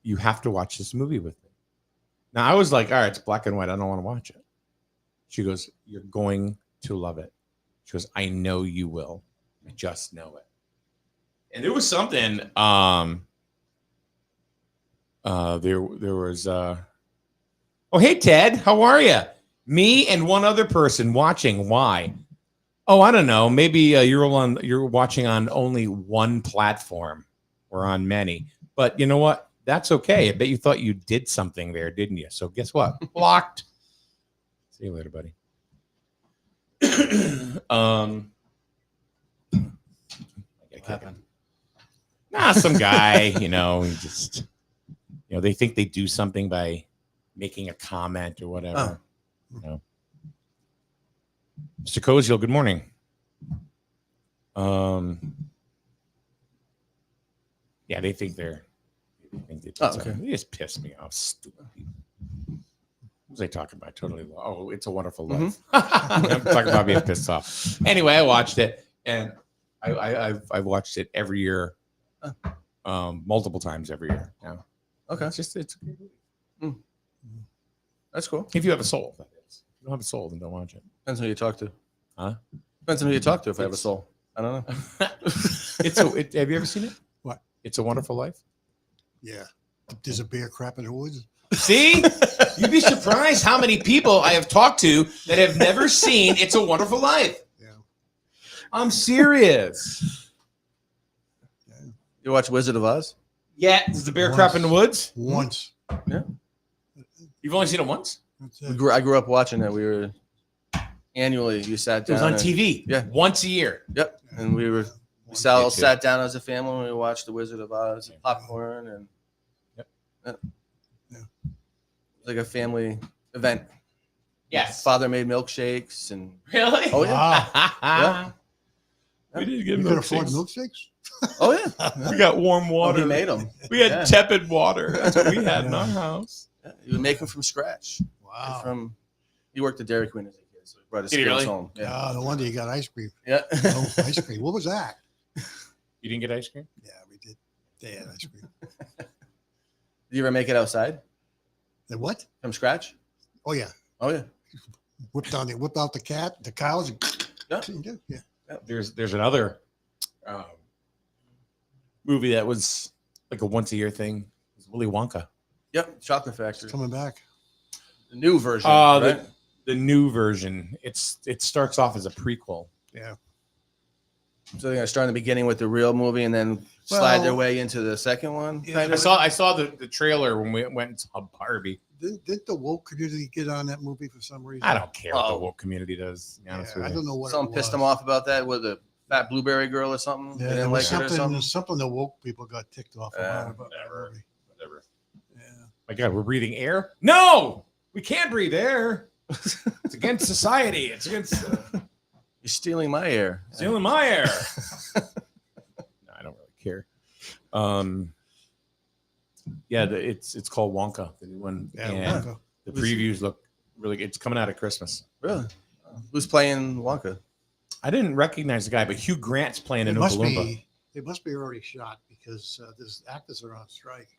"You have to watch this movie with me." Now I was like, "All right, it's black and white. I don't want to watch it." She goes, "You're going to love it." She goes, "I know you will. I just know it." And there was something. There was. Oh, hey Ted, how are you? Me and one other person watching. Why? Oh, I don't know. Maybe you're watching on only one platform or on many. But you know what? That's okay. I bet you thought you did something there, didn't you? So guess what? Blocked. See you later, buddy. What happened? Some guy, he just, they think they do something by making a comment or whatever. Mr. Koziel, good morning. Yeah, they think they did something. okay. They just piss me off. Stupid people. What was I talking about? Totally. Oh, It's a Wonderful Life. I'm talking about being pissed off. Anyway, I watched it, and I've watched it every year, multiple times every year. Now, Okay. it's a good movie. That's cool. If you have a soul, that is. If you don't have a soul, then don't watch it. Depends on who you talk to. Huh? Depends on who you talk to if I have a soul. I don't know. Have you ever seen it? What? It's a Wonderful Life. Yeah. There's a bear crap in the woods. See, you'd be surprised how many people I have talked to that have never seen It's a Wonderful Life. Yeah. I'm serious. You watch Wizard of Oz? Yeah, is the bear crap in the woods? Once. Yeah. You've only seen it once? That's I it. grew up watching it. We were annually. You sat It down. was on and- TV. Yeah. Once a year. Yep. And we Once. all Me too. sat down as a family and we watched The Wizard of Oz, and popcorn, and Yep. Yeah. Yeah. It was like a family event. Yes. Father made milkshakes and Really? oh yeah, Wow. We didn't get You can afford milkshakes. milkshakes? oh yeah. We got warm Oh, water. he made them. We had Yeah. tepid water. That's what we had in our house. Yeah, he would make them from scratch. Wow. He worked at Dairy Queen as a kid, so he brought his Did he skills really? home. Yeah. Ah, no wonder you got ice cream. Yeah. Oh, ice cream. What was that? You didn't get ice cream? Yeah, we did. They had ice cream. Did you ever make it outside The what? from scratch? Oh yeah. Oh yeah. Whipped out the cows. Yeah. Yeah. There's another movie that was like a once a year thing. It was Willy Wonka. Yep. Chocolate Factory. Coming back. The new version. Uh, right? The new version. It starts off as a prequel. Yeah. So they're gonna start in the beginning with the real movie and then slide their Well, way into the second one. yeah, kind I of? saw the trailer when we went and saw Barbie. Didn't the woke community get on that movie for some reason? I don't care what the Oh. woke community does. To be honest Yeah, with I you. don't know what. Someone it pissed was. them off about that with the fat blueberry girl or something. Yeah, They there didn't was like it or something. something the woke people got ticked off about. Whatever. That movie. Whatever. Yeah. My God, we're breathing air? No, we can't breathe air. It's against society. It's against You're stealing my air. stealing my air. No, I don't really care. Yeah, it's called Wonka, the new one, Yeah. and Wonka. the previews look really good. It's coming out at Christmas. Really? Who's playing Wonka? I didn't recognize the guy, but Hugh Grant's playing It an Oompa must Loompa. be. It must be already shot because these actors are on strike.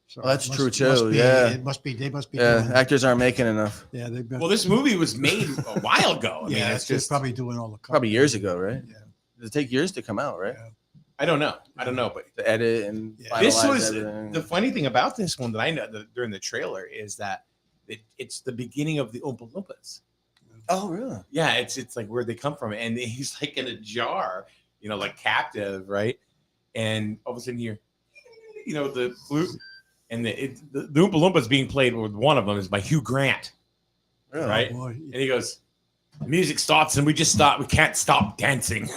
So Oh, that's it true, must too, be- yeah. It must be. They must be. Yeah, doing, actors aren't making enough. yeah. They've been. Well, this movie was made a while ago. I mean, yeah, it's they're just probably doing all the. Probably years ago, right? Yeah. Does it take years to come out, right? Yeah. I don't know, but To edit and Yeah. finalize this was everything. the funny thing about this one that I know during the trailer is that it's the beginning of the Oompa Loompas. Oh, really? Yeah, it's like where they come from, and he's like in a jar, like captive, right? And all of a sudden you hear, the flute, and the Oompa Loompas being played with one of them is by Hugh Grant, Really? right? Boy, And he goes, Music starts and we just start. We can't stop dancing.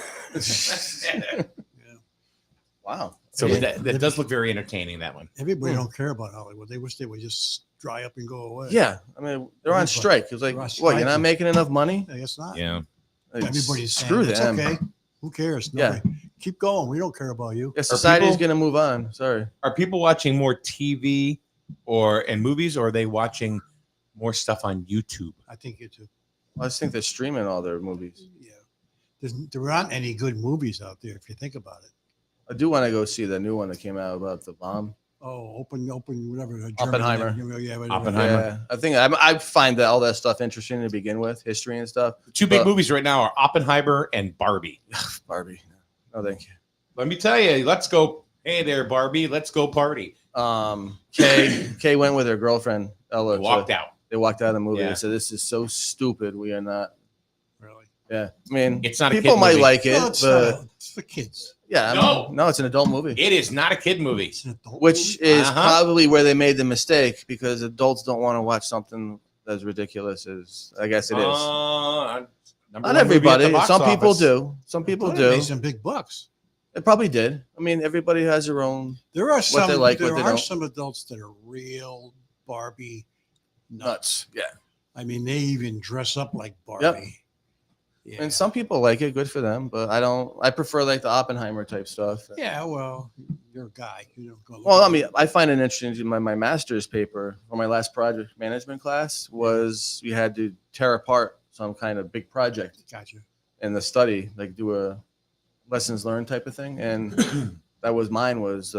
Wow. So that does look very entertaining. That one. Everybody don't care about Hollywood. They wish they would just dry up and go away. Yeah, I mean they're on strike. It's like, They're on what? strike. You're not making enough money? I guess not. Yeah. Like, Everybody's screw saying, it's them. okay. Who cares? Yeah. Nobody. Keep going. We don't care about you. Yeah, society's people- gonna move on. Sorry. Are people watching more TV and movies, or are they watching more stuff on YouTube? I think you too. I just think they're streaming all their movies. Yeah. There aren't any good movies out there if you think about it. I do want to go see the new one that came out about the bomb. Oh, open, whatever. German Oppenheimer. name. Yeah, whatever. Oppenheimer. Yeah, I think I find that all that stuff interesting to begin with, history and stuff. Two big But- movies right now are Oppenheimer and Barbie. Barbie. No, thank you. Let me tell you, let's go. Hey there, Barbie. Let's go party. Kay went with her girlfriend Ella. They walked out. They walked out of the movie. Yeah. They said, "This is so stupid. We are not." Really? Yeah, I mean, It's not a people kid might movie. like it, No, it's, but it's for kids. yeah, no, it's an adult movie, It is not a kid movie. It's an adult which movie. is Uh-huh. probably where they made the mistake because adults don't want to watch something as ridiculous as I guess it is. Number Not one movie at everybody. the box Some people office. do. Some people But it do. made some big bucks. It probably did. I mean, everybody has their own There are some. they like, there what they are don't. some adults that are real Barbie nuts. nuts. Yeah. I mean, they even dress up like Barbie. Yeah. And some people like it, good for them, but I don't. I prefer like the Oppenheimer type stuff. Yeah, well, you're a guy. You don't go. Well, I mean, I find it interesting. My master's paper for my last project management class was we had to tear apart some kind of big project Gotcha. in the study, like do a lessons learned type of thing, and that was mine was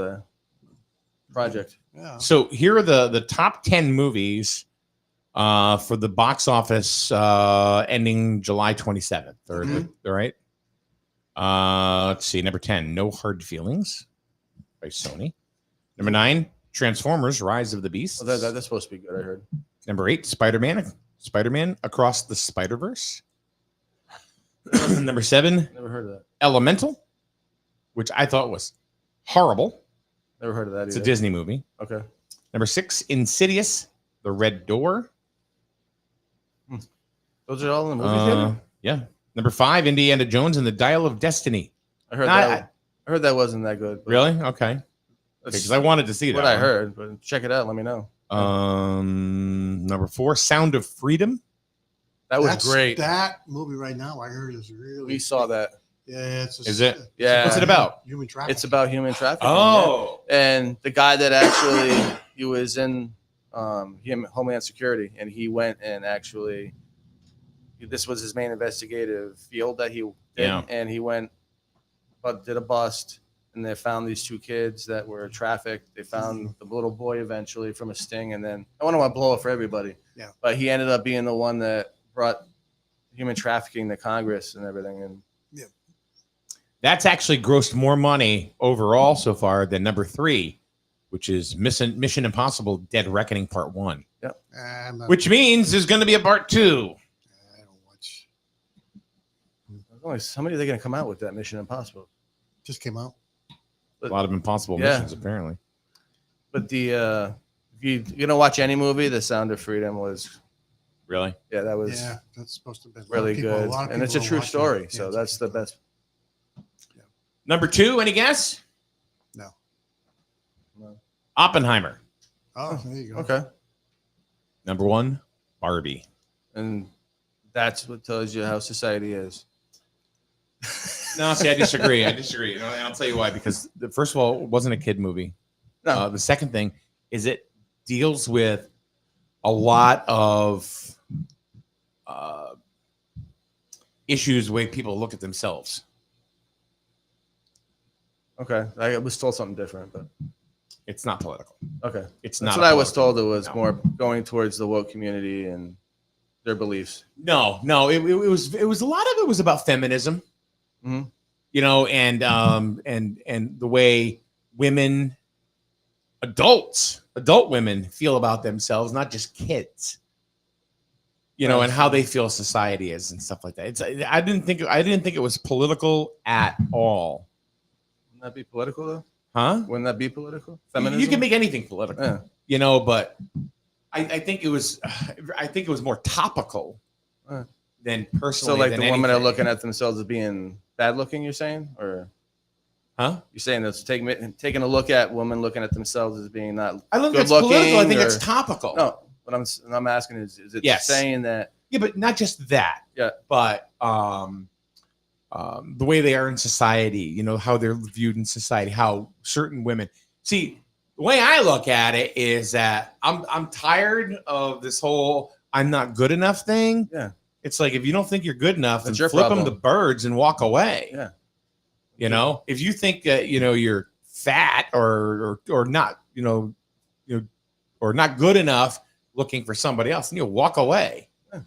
project. Yeah. So here are the top 10 movies for the box office ending July 27th. All right. Let's see. Number 10, No Hard Feelings by Sony. Number 9, Transformers: Rise of the Beasts. Well, that's supposed to be good. I heard. Number 8, Spider-Man Across the Spider-Verse. Number 7, Never heard of that. Elemental, which I thought was horrible. Never heard of that It's a either. Disney movie. Okay. Number 6, Insidious: The Red Door. Those are all in the movie theater? Yeah. Number 5, Indiana Jones and the Dial of Destiny. I heard Not- that. I heard that wasn't that good. but Really? Okay. that's Because I wanted to see that. what I one. heard, but check it out. Let me know. Number 4, Sound of Freedom. That was That's- great. That movie right now, I heard is really. We saw that. Yeah, Is it? Yeah. What's it about? Human trafficking. It's about human trafficking. Oh. yeah. And the guy that actually he was in Homeland Security, and he went and actually this was his main investigative field that he did, Yeah. and he went but did a bust, and they found these 2 kids that were trafficked. They found the little boy eventually from a sting, and then I don't want to blow it for everybody. Yeah. But he ended up being the one that brought human trafficking to Congress and everything, and That's actually grossed more money overall so far than number 3, which is Mission Impossible: Dead Reckoning Part 1. I'm not, Which means there's going to be a part 2. I don't watch. there's only how many are they going to come out with that Mission Impossible? Just came out. A lot of impossible Yeah. missions, apparently. But the if you're gonna watch any movie, The Sound of Freedom was Really? that was Yeah, that's supposed to be really good, and it's a true story. So that's the best. Number 2, any guess? No. Oppenheimer. Oh, there you go. Okay, Number 1, Barbie. and that's what tells you how society is. No, see, I disagree. And I'll tell you why. Because first of all, it wasn't a kid movie. No. The second thing is it deals with a lot of issues the way people look at themselves. Okay, I was told something different, but It's not political. okay, It's that's not. what I was political. told. It was No. more going towards the woke community and their beliefs. No. It was a lot of it was about feminism. Mhm. You know, and the way women, adult women feel about themselves, not just kids. You know, and how they feel society is and stuff like that. I didn't think it was political at all. Wouldn't that be political though? Huh? Wouldn't that be political? Feminism. You can make anything political. Yeah. You know, but I think it was more topical Uh. than personally. So like than the women are anything. looking at themselves as being bad looking, you're saying? Or Huh? you're saying that's taking a look at women looking at themselves as being not I don't think good it's political. I think looking, it's or- topical. No, what I'm asking is it Yes. saying that Yeah, but not just that. Yeah. But the way they are in society, you know, how they're viewed in society, how certain women see. The way I look at it is that I'm tired of this whole I'm not good enough thing. Yeah. It's like if you don't think you're good enough, then That's your flip them problem. the birds and walk away. Yeah. You know, if you think that you know you're fat or not, you know, or not good enough, looking for somebody else, and you'll walk away. Yeah.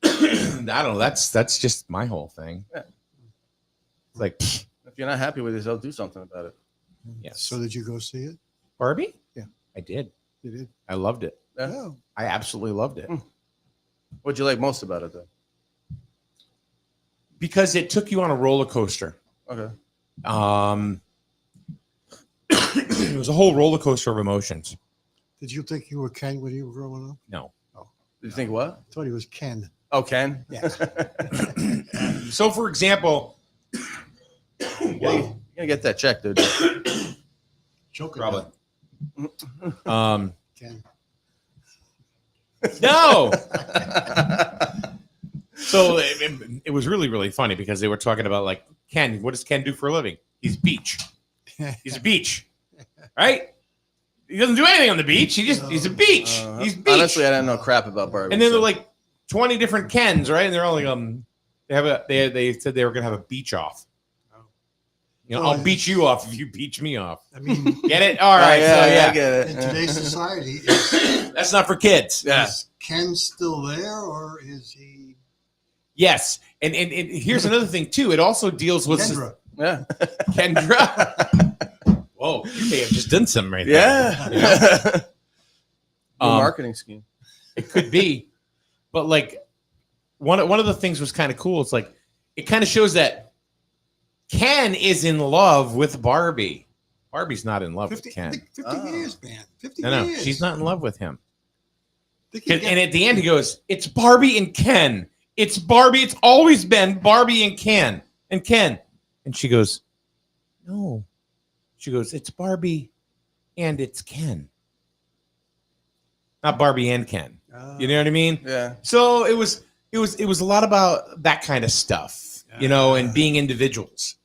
I don't know. That's just my whole thing. Yeah. It's like, if you're not happy with yourself, do something about it. yes. So did you go see it? Barbie? Yeah. I did. You did? I loved it. Yeah. Oh, I absolutely loved it. What'd you like most about it though? Because it took you on a roller coaster. Okay. It was a whole roller coaster of emotions. did you think you were Ken when you were growing up? No. Did you think what? I thought he was Ken. Oh, Ken? Yeah. So, for example, You're gonna get that check, dude. Joking. probably. Ken. No. So it was really, really funny because they were talking about like Ken. What does Ken do for a living? He's beach. He's a beach, right? He doesn't do anything on the beach. He's a beach. He's beach. Honestly, I didn't know crap about Barbie. And then so- they're like 20 different Kens, right? And they're all like they said they were gonna have a beach off. You know, Well, I'll beach you off if you beach me off. I mean, Get it? All right. yeah, so yeah, I get it. in today's society, is, that's not for kids. Yeah. is Ken still there or is he Yes, and here's another thing too. It also deals with Kendra? Yeah. Kendra. Whoa, you may have just done something right there. Yeah. You know? New Um, marketing scheme. It could be, but like one of the things was kind of cool. It's like it kind of shows that Ken is in love with Barbie. Barbie's not in love 50, with Ken. 50 Oh. years, man. 50 No, years. she's not in love with him. They can And at the end, he goes, "It's Barbie and Ken. It's Barbie. It's always been Barbie and Ken and Ken." And she goes, "No." She goes, "It's Barbie and it's Ken, not Barbie and Ken." You know what I mean? Yeah. So it was a lot about that kind of stuff, you know, and being individuals.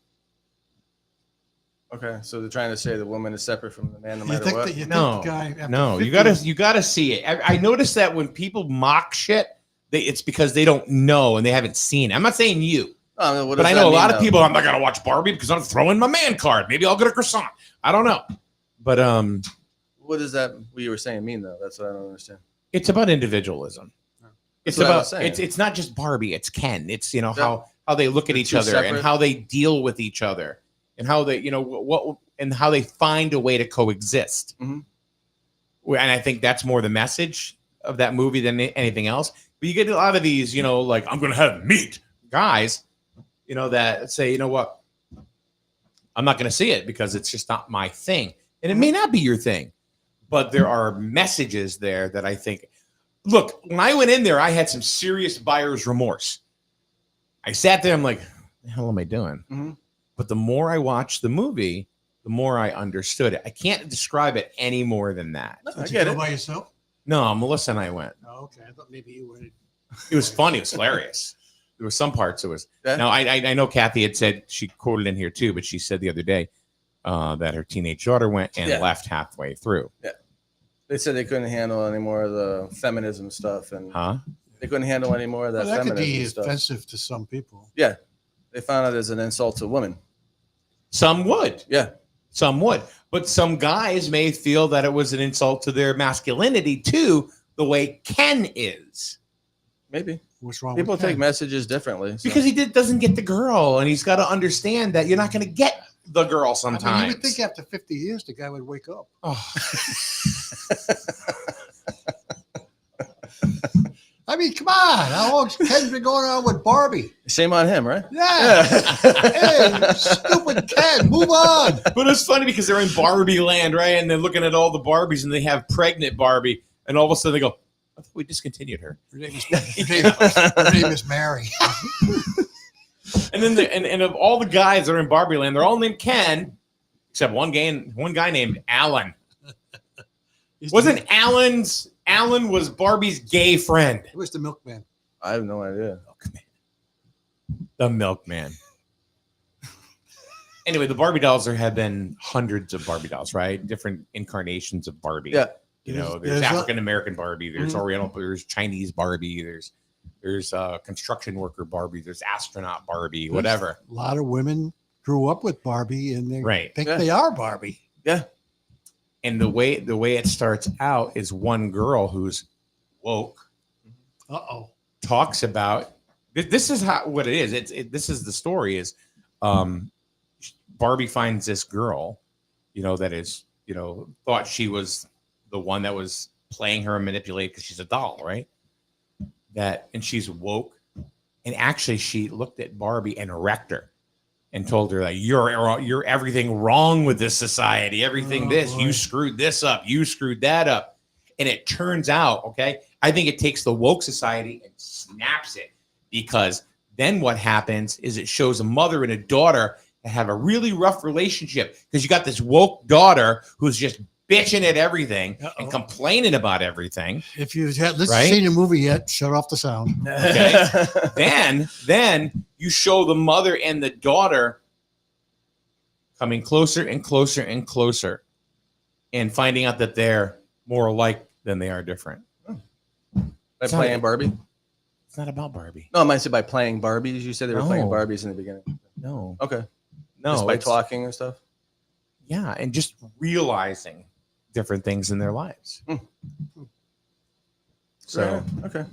Okay. So they're trying to say the woman is separate from the man no You matter think what. that you think No, the guy after No, 50 you gotta see it. I noticed that when people mock shit, it's because they don't know and they haven't seen it. I'm not saying you, Oh, I mean, what but does I that know a mean, lot of though? people. I'm not gonna watch Barbie because I'm throwing my man card. Maybe I'll get a croissant. I don't know, but What does that? What you were saying mean though? That's what I don't understand. it's about individualism. It's That's what I about was saying. it's not just Barbie. It's Ken. It's Yeah. how they look at They're each two other and separate- how they deal with each other and how they what and how they find a way to coexist. Mhm. And I think that's more the message of that movie than anything else. But you get a lot of these, like I'm going to have meat guys, that say, you know what, I'm not going to see it because it's just not my thing, and it may not be your thing, but there are messages there that I think. Look, when I went in there, I had some serious buyer's remorse. I sat there, I'm like, the hell am I doing? Mhm. But the more I watched the movie, the more I understood it. I can't describe it any more than that. I Did you get go it. by yourself? No, Melissa and I went. Oh, okay. I thought maybe you went. It was funny. It was hilarious. There were some parts it was. Yeah. Now, I know Cathy had said, she quoted in here too, but she said the other day that her teenage daughter went and Yeah. left halfway through. They said they couldn't handle any more of the feminism stuff, and Huh? they couldn't handle any more of that Well, that could be feminism stuff. offensive to some people. Yeah, they found it as an insult to women. Some would. Yeah, Some would. But some guys may feel that it was an insult to their masculinity too, the way Ken is. maybe What's wrong people with take Ken? messages differently. So. Because he doesn't get the girl, and he's got to understand that you're not going to get the girl I mean, sometimes. you would think after 50 years, the guy would wake up. Oh. I mean, come on. How long's Ken been going on with Barbie? Shame on him, right? Yeah. Hey, stupid Ken, move on. But it's funny because they're in Barbie land, right? And they're looking at all the Barbies and they have pregnant Barbie. And all of a sudden they go, I thought we discontinued her. Her name is Mary. And then and of all the guys that are in Barbie Land, they're all named Ken, except one guy named Alan. Wasn't Alan was Barbie's gay friend? It was the milkman. I have no idea. The milkman. Anyway, the Barbie dolls, there have been hundreds of Barbie dolls, right? Different incarnations of Barbie. Yeah. You know, there's African American Barbie, there's Oriental, there's Chinese Barbie, there's construction worker Barbie, there's astronaut Barbie, whatever. A lot of women grew up with Barbie and they think they are Barbie. Yeah. And the way it starts out is one girl who's woke talks about this is what it is. This is the story is Barbie finds this girl, you know, that is, you know, thought she was the one that was playing her and manipulated because she's a doll, right? And she's woke. And actually she looked at Barbie and wrecked her and told her that you're everything wrong with this society, everything boy. You screwed this up, you screwed that up. And it turns out, okay, I think it takes the woke society and snaps it, because then what happens is it shows a mother and a daughter that have a really rough relationship, because you got this woke daughter who's just bitching at everything and complaining about everything. If you haven't seen the movie yet, shut off the sound. Okay. then you show the mother and the daughter coming closer and closer and closer and finding out that they're more alike than they are different. By playing Barbie? It's not about Barbie. No, I might say by playing Barbies. You said they were playing Barbies in the beginning. No. Okay. No. Just by talking and stuff? Yeah, and just realizing different things in their lives. So okay.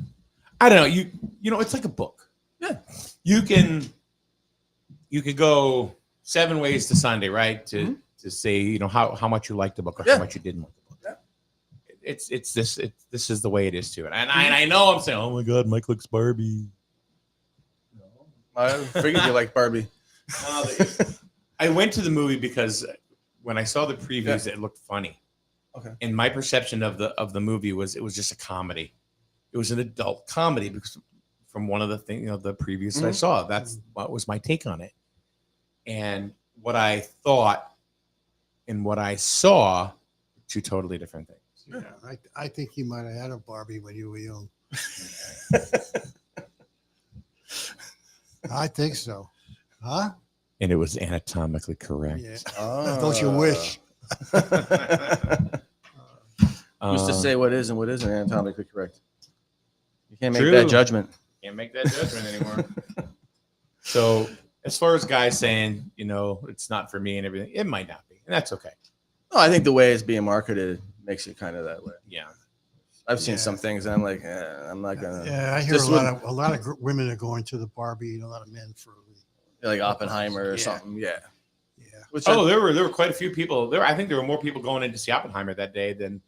I don't know. You know, it's like a book. Yeah. You could go 7 ways to Sunday, right? To say, you know, how much you liked the book or how much you didn't like the book. Yeah. This is the way it is to it. And I know I'm saying, oh my God, Mike likes Barbie. I figured you liked Barbie. I went to the movie because when I saw the previews, it looked funny. Okay. And my perception of the movie was it was just a comedy. It was an adult comedy because from one of the things, you know, the previews that I saw, that's what was my take on it. And what I thought and what I saw, 2 totally different things. Yeah, I think you might have had a Barbie when you were young. I think so. Huh? And it was anatomically correct. Yeah. Don't you wish? Used to say what is and what isn't anatomically correct. You can't make True. that judgment. Can't make that judgment anymore. So as far as guys saying, you know, it's not for me and everything, it might not be. And that's okay. No, I think the way it's being marketed makes it kind of that way. Yeah. I've seen some things and I'm like, I'm not going to. Yeah, I hear a lot of women are going to the Barbie and a lot of men for like Oppenheimer or something. Yeah. Yeah. Which there were quite a few people there. I think there were more people going in to see Oppenheimer that day than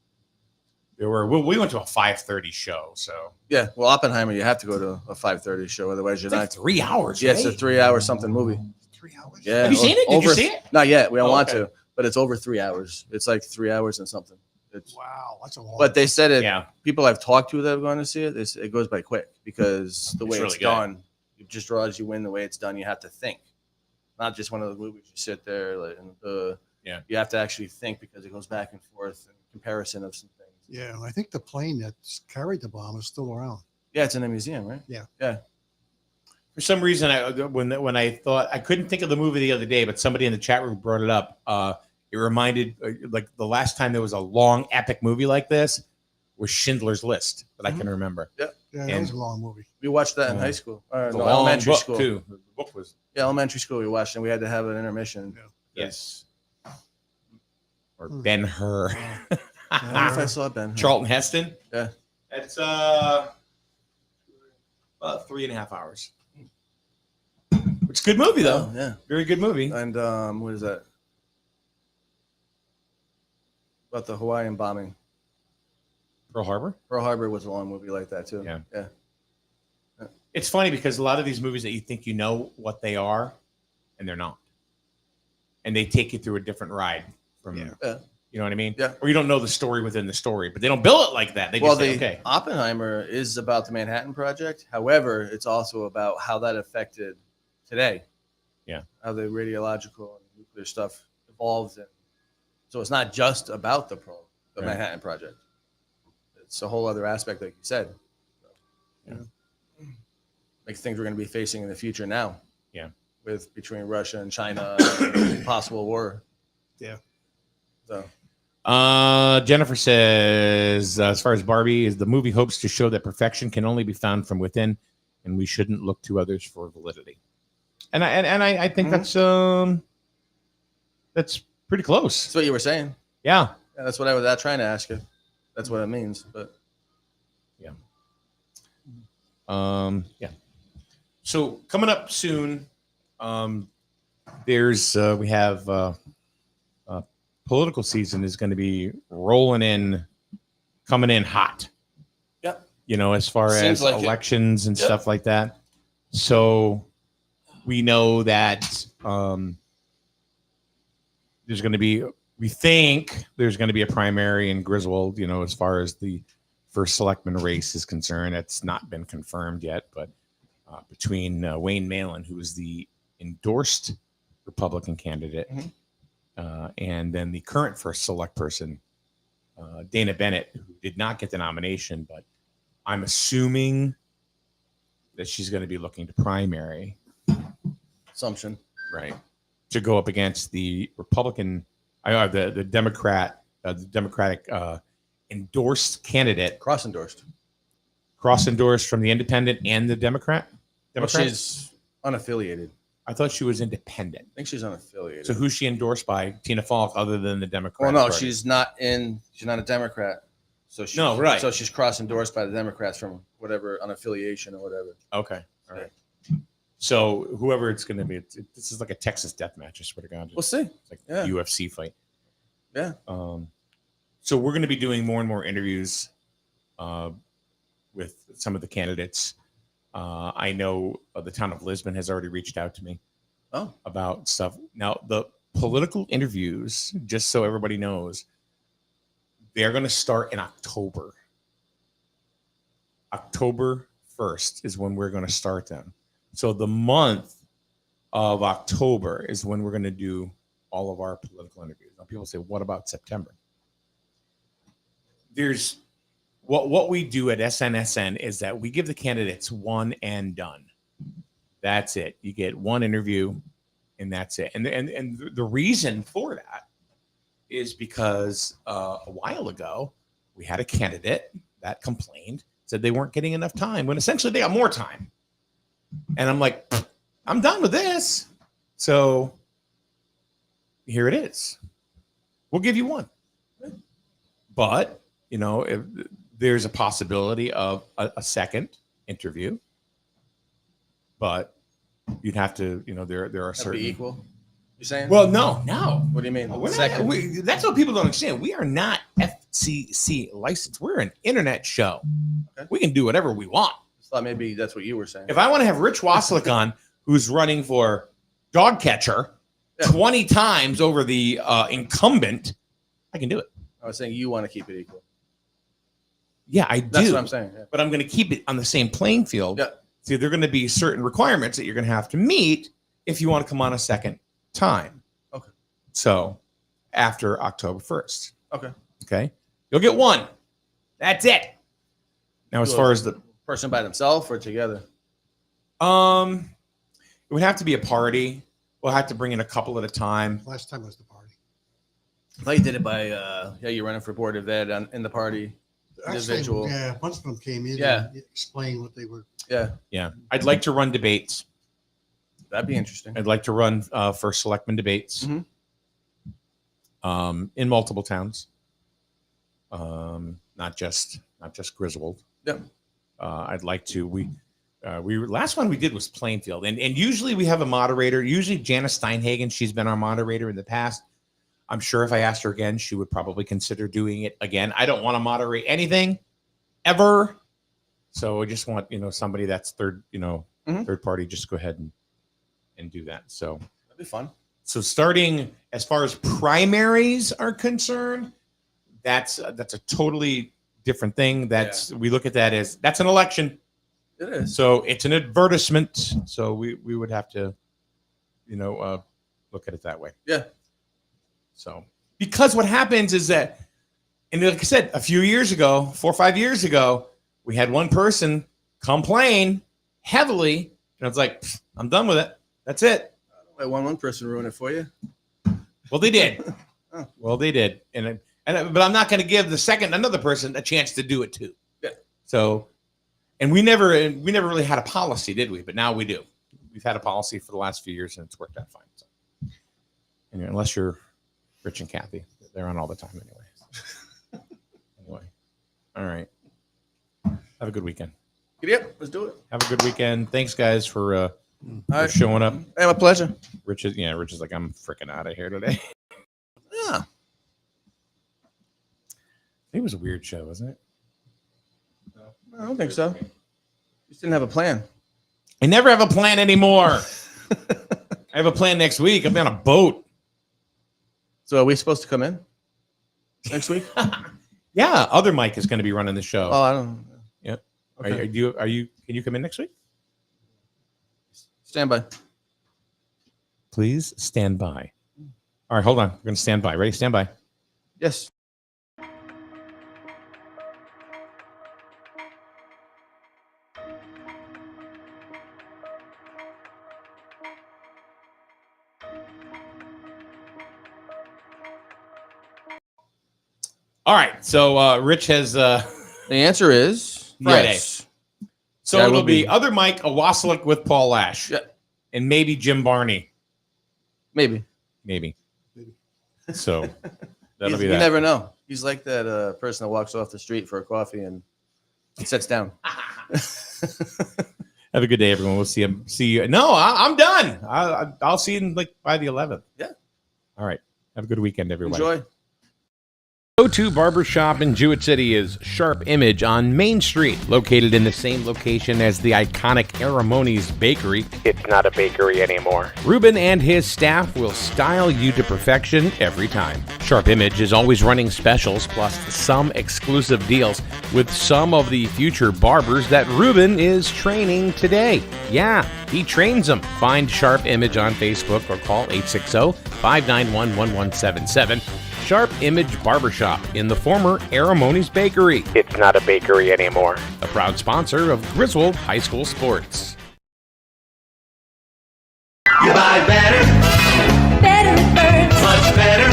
there were. We went to a 5:30 show. So yeah. Well, Oppenheimer, you have to go to a 5:30 show. Otherwise you're not. 3 hours. Yeah. It's a 3-hour something movie. 3 hours. Yeah. Have you seen it? Did you see it? Not yet. We don't want to, but it's over 3 hours. It's like 3 hours and something. Wow. That's a long. But they said it. Yeah. People I've talked to that have gone to see it, it goes by quick because the way really it's good. done, it just draws you in. The way it's done, you have to think. Not just one of those movies you sit there and you have to actually think because it goes back and forth and comparison of some things. Yeah, I think the plane that carried the bomb is still around. Yeah, it's in a museum, right? Yeah. Yeah. For some reason, when I thought I couldn't think of the movie the other day, but somebody in the chat room brought it up. It reminded like the last time there was a long epic movie like this was Schindler's List that I can remember. Yeah. Yeah, that was a long movie. We watched that in high school. It was a No, long elementary book, school. too. The book was Elementary school we watched and we had to have an intermission. yes. Or Ben-Hur. I don't know if I saw Ben. Charlton Heston. Yeah. That's about 3.5 hours. It's a good movie though. Yeah. Very good movie. And what is that? About the Hawaiian bombing. Pearl Harbor. Pearl Harbor was a long movie like that too. Yeah. Yeah. It's funny because a lot of these movies that you think you know what they are, and they're not, and they take you through a different ride from You know what I mean? Yeah. Or you don't know the story within the story, but they don't bill it like that. They just say, okay. Oppenheimer is about the Manhattan Project. However, it's also about how that affected today. Yeah. How the radiological and nuclear stuff evolves. And so it's not just about the Manhattan Project. It's a whole other aspect, like you said. Yeah. Like things we're going to be facing in the future now. Yeah. With between Russia and China, possible war. Yeah. So. Jennifer says, as far as Barbie, is the movie hopes to show that perfection can only be found from within, and we shouldn't look to others for validity. And I think that's pretty close. That's what you were saying. Yeah. That's what I was trying to ask you. That's what it means. But yeah. Yeah. So coming up soon, there's we have political season is going to be coming in hot. Yep. You know, as far Seems as like elections and stuff like that. So we know that there's going to be, we think there's going to be a primary in Griswold, you know, as far as the first selectman race is concerned. It's not been confirmed yet, but between Wayne Malin, who is the endorsed Republican candidate, and then the current first select person, Dana Bennett, who did not get the nomination, but I'm assuming that she's going to be looking to primary. Assumption. Right. To go up against the Republican, the Democratic endorsed candidate. Cross-endorsed From the Independent and the Democrat? Well, she's unaffiliated. I thought she was independent. I think she's unaffiliated. So who's she endorsed by? Tina Falk, other than the Democrat? Well, no, she's not a Democrat. So So she's cross-endorsed by the Democrats from whatever unaffiliation or whatever. Okay. All right. So whoever it's going to be, this is like a Texas death match. I swear to God. We'll see. It's like a UFC fight. Yeah. So we're going to be doing more and more interviews with some of the candidates. I know the town of Lisbon has already reached out to me about stuff. Now, the political interviews, just so everybody knows, they're going to start in October. October 1st is when we're going to start them. So the month of October is when we're going to do all of our political interviews. Now, people say, what about September? There's what we do at SNSN is that we give the candidates one and done. That's it. You get one interview and that's it. And the reason for that is because a while ago, we had a candidate that complained, said they weren't getting enough time when essentially they got more time. And I'm like, I'm done with this. So here it is. We'll give you one. But, you know, if there's a possibility of a second interview, but you'd have to, you know, there are certain. Be equal. You're saying? Well, no. What do you mean? That's what people don't understand. We are not FCC licensed. We're an internet show. Okay. We can do whatever we want. I thought maybe that's what you were saying. If I want to have Rich Waselik on, who's running for dog catcher 20 times over the incumbent, I can do it. I was saying you want to keep it equal. Yeah, I do. That's what I'm saying. Yeah. But I'm going to keep it on the same playing field. Yeah. See, there are going to be certain requirements that you're going to have to meet if you want to come on a second time. Okay. So after October 1st. Okay. Okay. You'll get one. That's it. Now, as far as the person by themselves or together? It would have to be a party. We'll have to bring in a couple at a time. Last time was the party. I thought you did it by you're running for board of ed in the party. Individual. Actually, yeah, a bunch of them came in and explained what they were. Yeah. I'd like to run debates. That'd be interesting. I'd like to run first selectman debates in multiple towns. Not just Griswold. Yep. I'd like to. We last one we did was Plainfield, and usually we have a moderator. Usually Janice Steinhagen, she's been our moderator in the past. I'm sure if I asked her again, she would probably consider doing it again. I don't want to moderate anything ever, so I just want somebody that's third party. Just go ahead and do that. So that'd be fun. So starting as far as primaries are concerned, that's a totally different thing. We look at that as that's an election. It is. So it's an advertisement. So we would have to, look at it that way. Yeah. So because what happens is that, and like I said, a few years ago, 4 or 5 years ago, we had one person complain heavily, and it's like, I'm done with it. That's it. Let one person ruin it for you. Well, they did. Oh. Well, they did, but I'm not going to give another person a chance to do it too. Yeah. So, and we never really had a policy, did we? But now we do. We've had a policy for the last few years, and it's worked out fine. So, and unless you're Rich and Cathy, they're on all the time anyway. Anyway, all right. Have a good weekend. Yep, let's do it. Have a good weekend. Thanks, guys, for right. showing up. Hey, my pleasure. Rich is like, I'm freaking out of here today. Yeah. It was a weird show, wasn't it? I don't think so. You just didn't have a plan. I never have a plan anymore. I have a plan next week. I'm on a boat. So are we supposed to come in next week? Yeah, other Mike is going to be running the show. Oh, I don't know. Yep. Okay. Are you? Can you come in next week? Stand by. Please stand by. All right, hold on. We're going to stand by. Ready? Stand by. Yes. All right. So Rich has The answer is Friday. Yes. So That it'll will be be- other Mike, a Waselik with Paul Lash, Yeah. and maybe Jim Barney. Maybe. Maybe. So that'll be You that. never know. He's like that person that walks off the street for a coffee and sits down. Have a good day, everyone. We'll see you. No, I'm done. I'll see you by the 11th. Yeah. All right. Have a good weekend, everybody. Enjoy. Go-to barbershop in Jewett City is Sharp Image on Main Street, located in the same location as the iconic Aramoni's Bakery. It's not a bakery anymore. Ruben and his staff will style you to perfection every time. Sharp Image is always running specials, plus some exclusive deals with some of the future barbers that Ruben is training today. Yeah, he trains them. Find Sharp Image on Facebook or call 860-591-1177. Sharp Image Barbershop in the former Aramoni's Bakery. It's not a bakery anymore. A proud sponsor of Griswold High School Sports. You buy better, Better it burns, much better.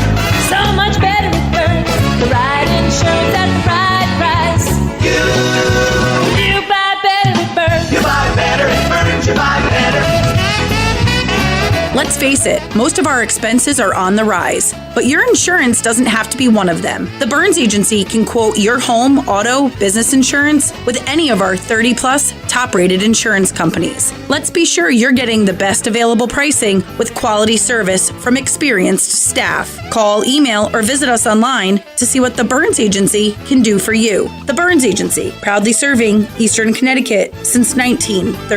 so much better it burns. The right insurance at the right price. You buy better it burns. You buy better, it burns. You buy better. Let's face it, most of our expenses are on the rise, but your insurance doesn't have to be one of them. The Burns Agency can quote your home, auto, business insurance with any of our 30-plus top-rated insurance companies. Let's be sure you're getting the best available pricing with quality service from experienced staff. Call, email, or visit us online to see what the Burns Agency can do for you. The Burns Agency, proudly serving Eastern Connecticut since 1930.